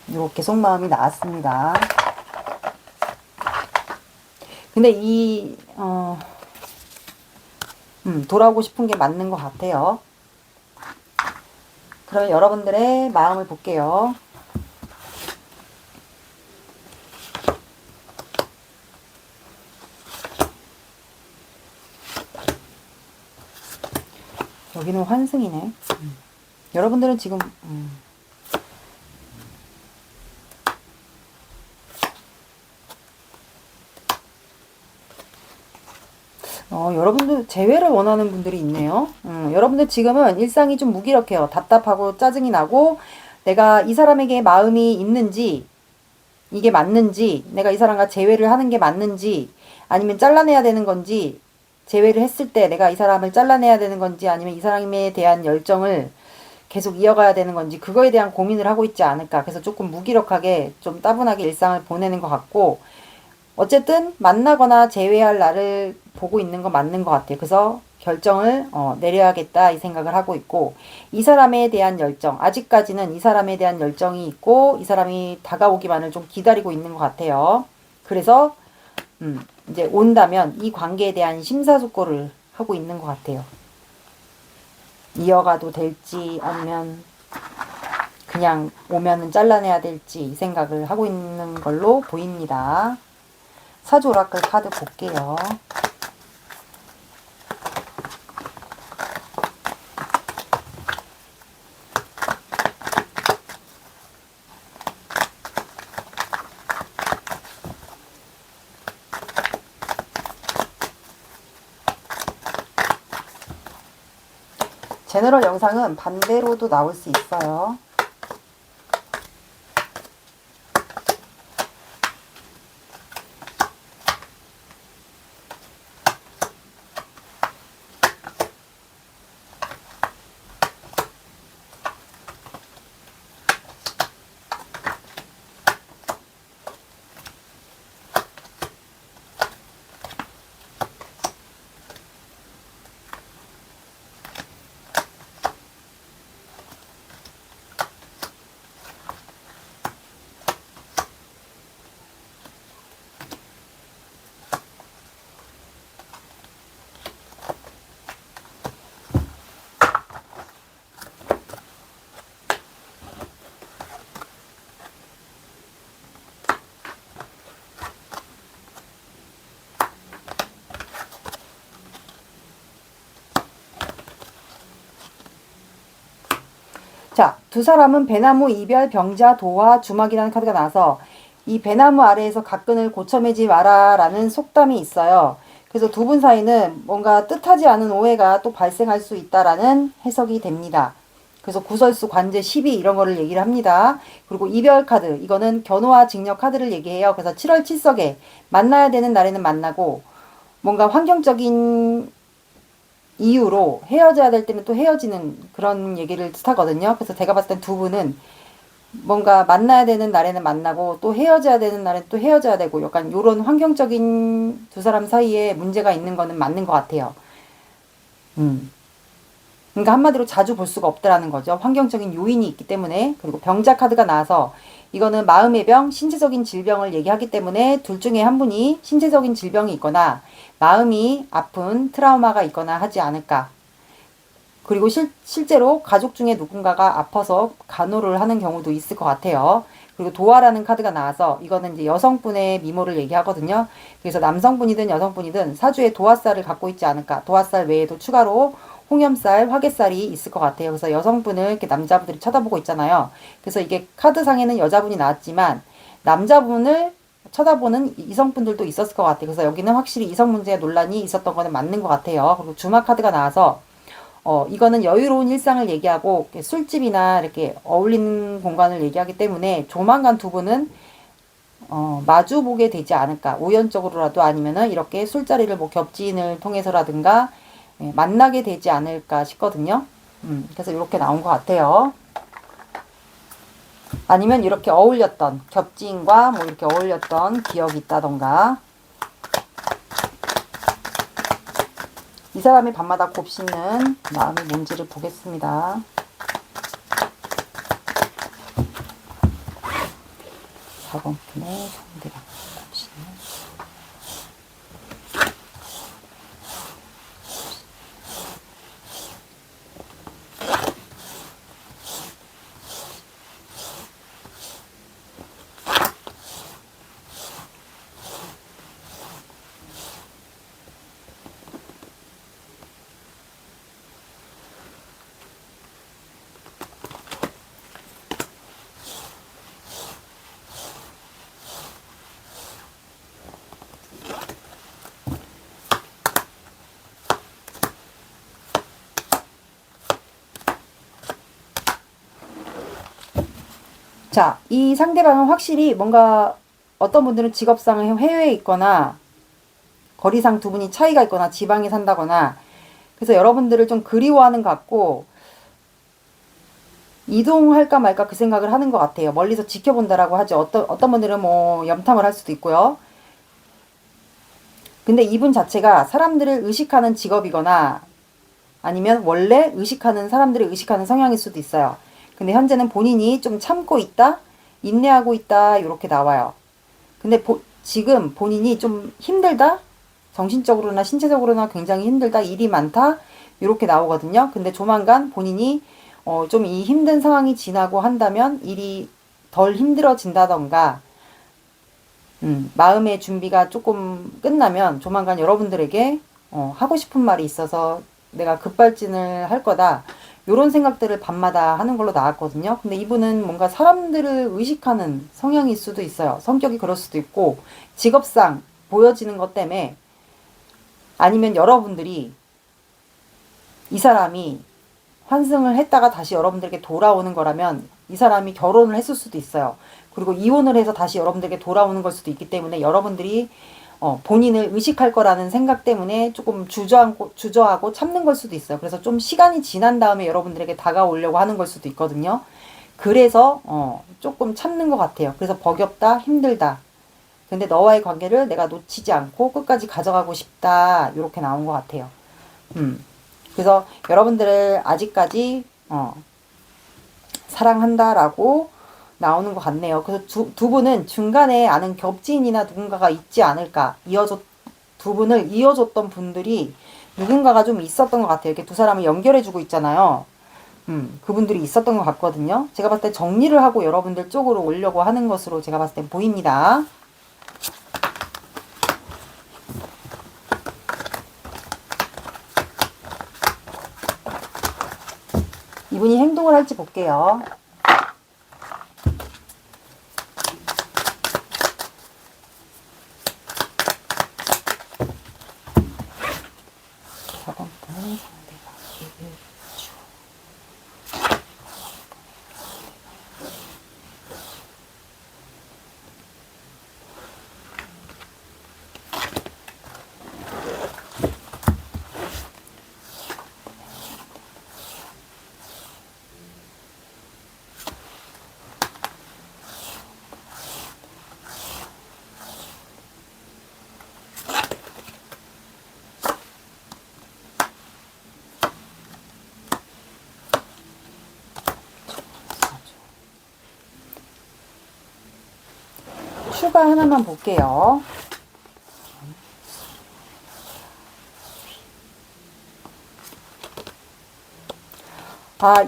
이렇게 속마음이 나왔습니다. 근데 돌아오고 싶은 게 맞는 것 같아요. 그럼 여러분들의 마음을 볼게요. 여기는 환승이네. 여러분들은 지금 여러분들 재회를 원하는 분들이 있네요. 여러분들 지금은 일상이 좀 무기력해요. 답답하고 짜증이 나고 내가 이 사람에게 마음이 있는지 이게 맞는지 내가 이 사람과 재회를 하는 게 맞는지 아니면 잘라내야 되는 건지 재회를 했을 때 내가 이 사람을 잘라내야 되는 건지 아니면 이 사람에 대한 열정을 계속 이어가야 되는 건지 그거에 대한 고민을 하고 있지 않을까. 그래서 조금 무기력하게 좀 따분하게 일상을 보내는 것 같고 어쨌든 만나거나 재회할 날을 보고 있는 거 맞는 것 같아요. 그래서 결정을 내려야겠다 이 생각을 하고 있고 이 사람에 대한 열정 아직까지는 이 사람에 대한 열정이 있고 이 사람이 다가오기만을 좀 기다리고 있는 것 같아요. 그래서 이제 온다면 이 관계에 대한 심사숙고를 하고 있는 것 같아요. 이어가도 될지 아니면 그냥 오면은 잘라내야 될지 이 생각을 하고 있는 걸로 보입니다. 사주 오라클 카드 볼게요. 제너럴 영상은 반대로도 나올 수 있어요. 자, 두 사람은 배나무, 이별, 병자, 도화, 주막이라는 카드가 나와서 이 배나무 아래에서 각근을 고쳐매지 마라 라는 속담이 있어요. 그래서 두 분 사이는 뭔가 뜻하지 않은 오해가 또 발생할 수 있다라는 해석이 됩니다. 그래서 구설수, 관제, 시비 이런 거를 얘기를 합니다. 그리고 이별 카드, 이거는 견호와 직녀 카드를 얘기해요. 그래서 7월 7석에 만나야 되는 날에는 만나고 뭔가 환경적인 이유로 헤어져야 될 때는 또 헤어지는 그런 얘기를 뜻하거든요. 그래서 제가 봤을 땐 두 분은 뭔가 만나야 되는 날에는 만나고 또 헤어져야 되는 날엔 또 헤어져야 되고 약간 요런 환경적인 두 사람 사이에 문제가 있는 거는 맞는 것 같아요. 그러니까 한마디로 자주 볼 수가 없다라는 거죠. 환경적인 요인이 있기 때문에. 그리고 병자 카드가 나와서 이거는 마음의 병, 신체적인 질병을 얘기하기 때문에 둘 중에 한 분이 신체적인 질병이 있거나 마음이 아픈 트라우마가 있거나 하지 않을까. 그리고 실제로 가족 중에 누군가가 아파서 간호를 하는 경우도 있을 것 같아요. 그리고 도화라는 카드가 나와서 이거는 이제 여성분의 미모를 얘기하거든요. 그래서 남성분이든 여성분이든 사주에 도화살을 갖고 있지 않을까. 도화살 외에도 추가로 홍염살, 화개살이 있을 것 같아요. 그래서 여성분을 이렇게 남자분들이 쳐다보고 있잖아요. 그래서 이게 카드상에는 여자분이 나왔지만 남자분을 쳐다보는 이성분들도 있었을 것 같아요. 그래서 여기는 확실히 이성 문제 논란이 있었던 거는 맞는 것 같아요. 그리고 주막 카드가 나와서 이거는 여유로운 일상을 얘기하고 술집이나 이렇게 어울리는 공간을 얘기하기 때문에 조만간 두 분은 마주보게 되지 않을까. 우연적으로라도 아니면은 이렇게 술자리를 뭐 겹지인을 통해서라든가 만나게 되지 않을까 싶거든요. 그래서 이렇게 나온 것 같아요. 아니면 이렇게 어울렸던 겹지인과 뭐 이렇게 어울렸던 기억이 있다던가. 이 사람이 밤마다 곱씹는 마음이 뭔지를 보겠습니다. 사번분의 상대방 곱씹는. 자, 이 상대방은 확실히 뭔가 어떤 분들은 직업상 해외에 있거나 거리상 두 분이 차이가 있거나 지방에 산다거나 그래서 여러분들을 좀 그리워하는 것 같고 이동할까 말까 그 생각을 하는 것 같아요. 멀리서 지켜본다라고 하죠. 어떤 분들은 뭐 염탐을 할 수도 있고요. 근데 이분 자체가 사람들을 의식하는 직업이거나 아니면 원래 의식하는 사람들을 의식하는 성향일 수도 있어요. 근데 현재는 본인이 좀 참고 있다, 인내하고 있다 이렇게 나와요. 근데 지금 본인이 좀 힘들다, 정신적으로나 신체적으로나 굉장히 힘들다, 일이 많다 이렇게 나오거든요. 근데 조만간 본인이 좀 이 힘든 상황이 지나고 한다면 일이 덜 힘들어진다던가 마음의 준비가 조금 끝나면 조만간 여러분들에게 하고 싶은 말이 있어서 내가 급발진을 할 거다. 요런 생각들을 밤마다 하는 걸로 나왔거든요. 근데 이분은 뭔가 사람들을 의식하는 성향일 수도 있어요. 성격이 그럴 수도 있고 직업상 보여지는 것 때문에 아니면 여러분들이 이 사람이 환승을 했다가 다시 여러분들에게 돌아오는 거라면 이 사람이 결혼을 했을 수도 있어요. 그리고 이혼을 해서 다시 여러분들에게 돌아오는 걸 수도 있기 때문에 여러분들이 본인을 의식할 거라는 생각 때문에 조금 주저하고 참는 걸 수도 있어요. 그래서 좀 시간이 지난 다음에 여러분들에게 다가오려고 하는 걸 수도 있거든요. 그래서 조금 참는 것 같아요. 그래서 버겁다, 힘들다. 근데 너와의 관계를 내가 놓치지 않고 끝까지 가져가고 싶다. 이렇게 나온 것 같아요. 그래서 여러분들을 아직까지 사랑한다라고 나오는 것 같네요. 그래서 두 분은 중간에 아는 겹지인이나 누군가가 있지 않을까. 두 분을 이어줬던 분들이 누군가가 좀 있었던 것 같아요. 이렇게 두 사람을 연결해주고 있잖아요. 그분들이 있었던 것 같거든요. 제가 봤을 때 정리를 하고 여러분들 쪽으로 오려고 하는 것으로 제가 봤을 때 보입니다. 이분이 행동을 할지 볼게요. 저번부터는 상대가 기회를 주. 추가 하나만 볼게요.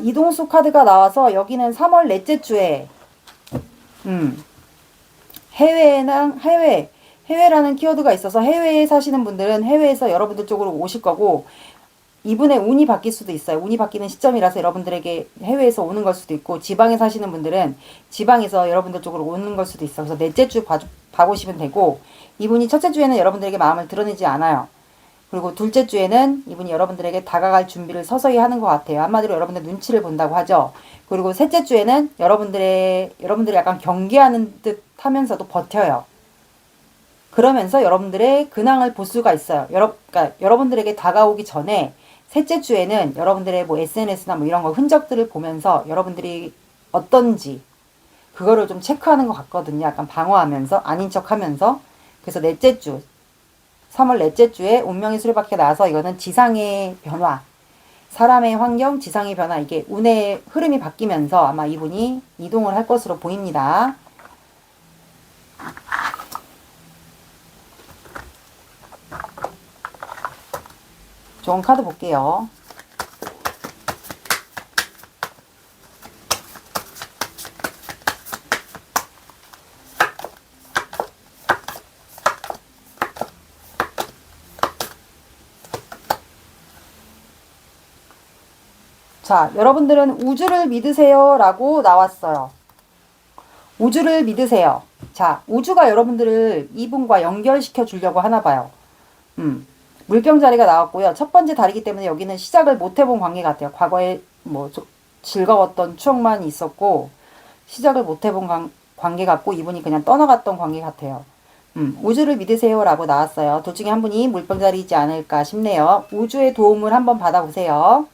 이동수 카드가 나와서 여기는 3월 넷째 주에 해외라는 키워드가 있어서 해외에 사시는 분들은 해외에서 여러분들 쪽으로 오실 거고, 이분의 운이 바뀔 수도 있어요. 운이 바뀌는 시점이라서 여러분들에게 해외에서 오는 걸 수도 있고, 지방에 사시는 분들은 지방에서 여러분들 쪽으로 오는 걸 수도 있어요. 그래서 넷째 주 봐보시면 되고, 이분이 첫째 주에는 여러분들에게 마음을 드러내지 않아요. 그리고 둘째 주에는 이분이 여러분들에게 다가갈 준비를 서서히 하는 것 같아요. 한마디로 여러분들 눈치를 본다고 하죠. 그리고 셋째 주에는 여러분들이 약간 경계하는 듯 하면서도 버텨요. 그러면서 여러분들의 근황을 볼 수가 있어요. 그러니까 여러분들에게 다가오기 전에 셋째 주에는 여러분들의 뭐 SNS나 뭐 이런 거 흔적들을 보면서 여러분들이 어떤지 그거를 좀 체크하는 것 같거든요. 약간 방어하면서 아닌 척하면서. 그래서 넷째 주 3월 넷째 주에 운명의 수레바퀴가 나와서 이거는 지상의 변화, 사람의 환경, 지상의 변화, 이게 운의 흐름이 바뀌면서 아마 이분이 이동을 할 것으로 보입니다. 좋은 카드 볼게요. 자, 여러분들은 우주를 믿으세요 라고 나왔어요. 우주를 믿으세요. 자, 우주가 여러분들을 이분과 연결시켜 주려고 하나 봐요. 물병 자리가 나왔고요. 첫 번째 달이기 때문에 여기는 시작을 못 해본 관계 같아요. 과거에 뭐 즐거웠던 추억만 있었고 시작을 못 해본 관계 같고, 이분이 그냥 떠나갔던 관계 같아요. 우주를 믿으세요 라고 나왔어요. 둘 중에 한 분이 물병 자리이지 않을까 싶네요. 우주의 도움을 한번 받아보세요.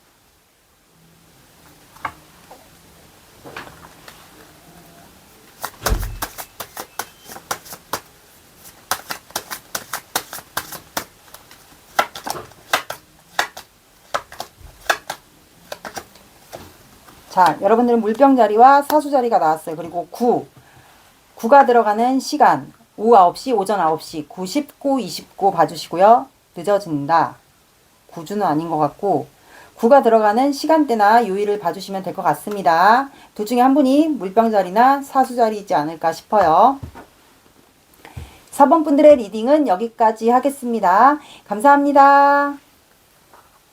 자, 여러분들은 물병 자리와 사수 자리가 나왔어요. 그리고 9가 들어가는 시간, 오후 9시, 오전 9시, 9, 19, 29 봐주시고요. 늦어진다. 9주는 아닌 것 같고, 9가 들어가는 시간대나 요일을 봐주시면 될 것 같습니다. 둘 중에 한 분이 물병 자리나 사수 자리이지 않을까 싶어요. 4번 분들의 리딩은 여기까지 하겠습니다. 감사합니다.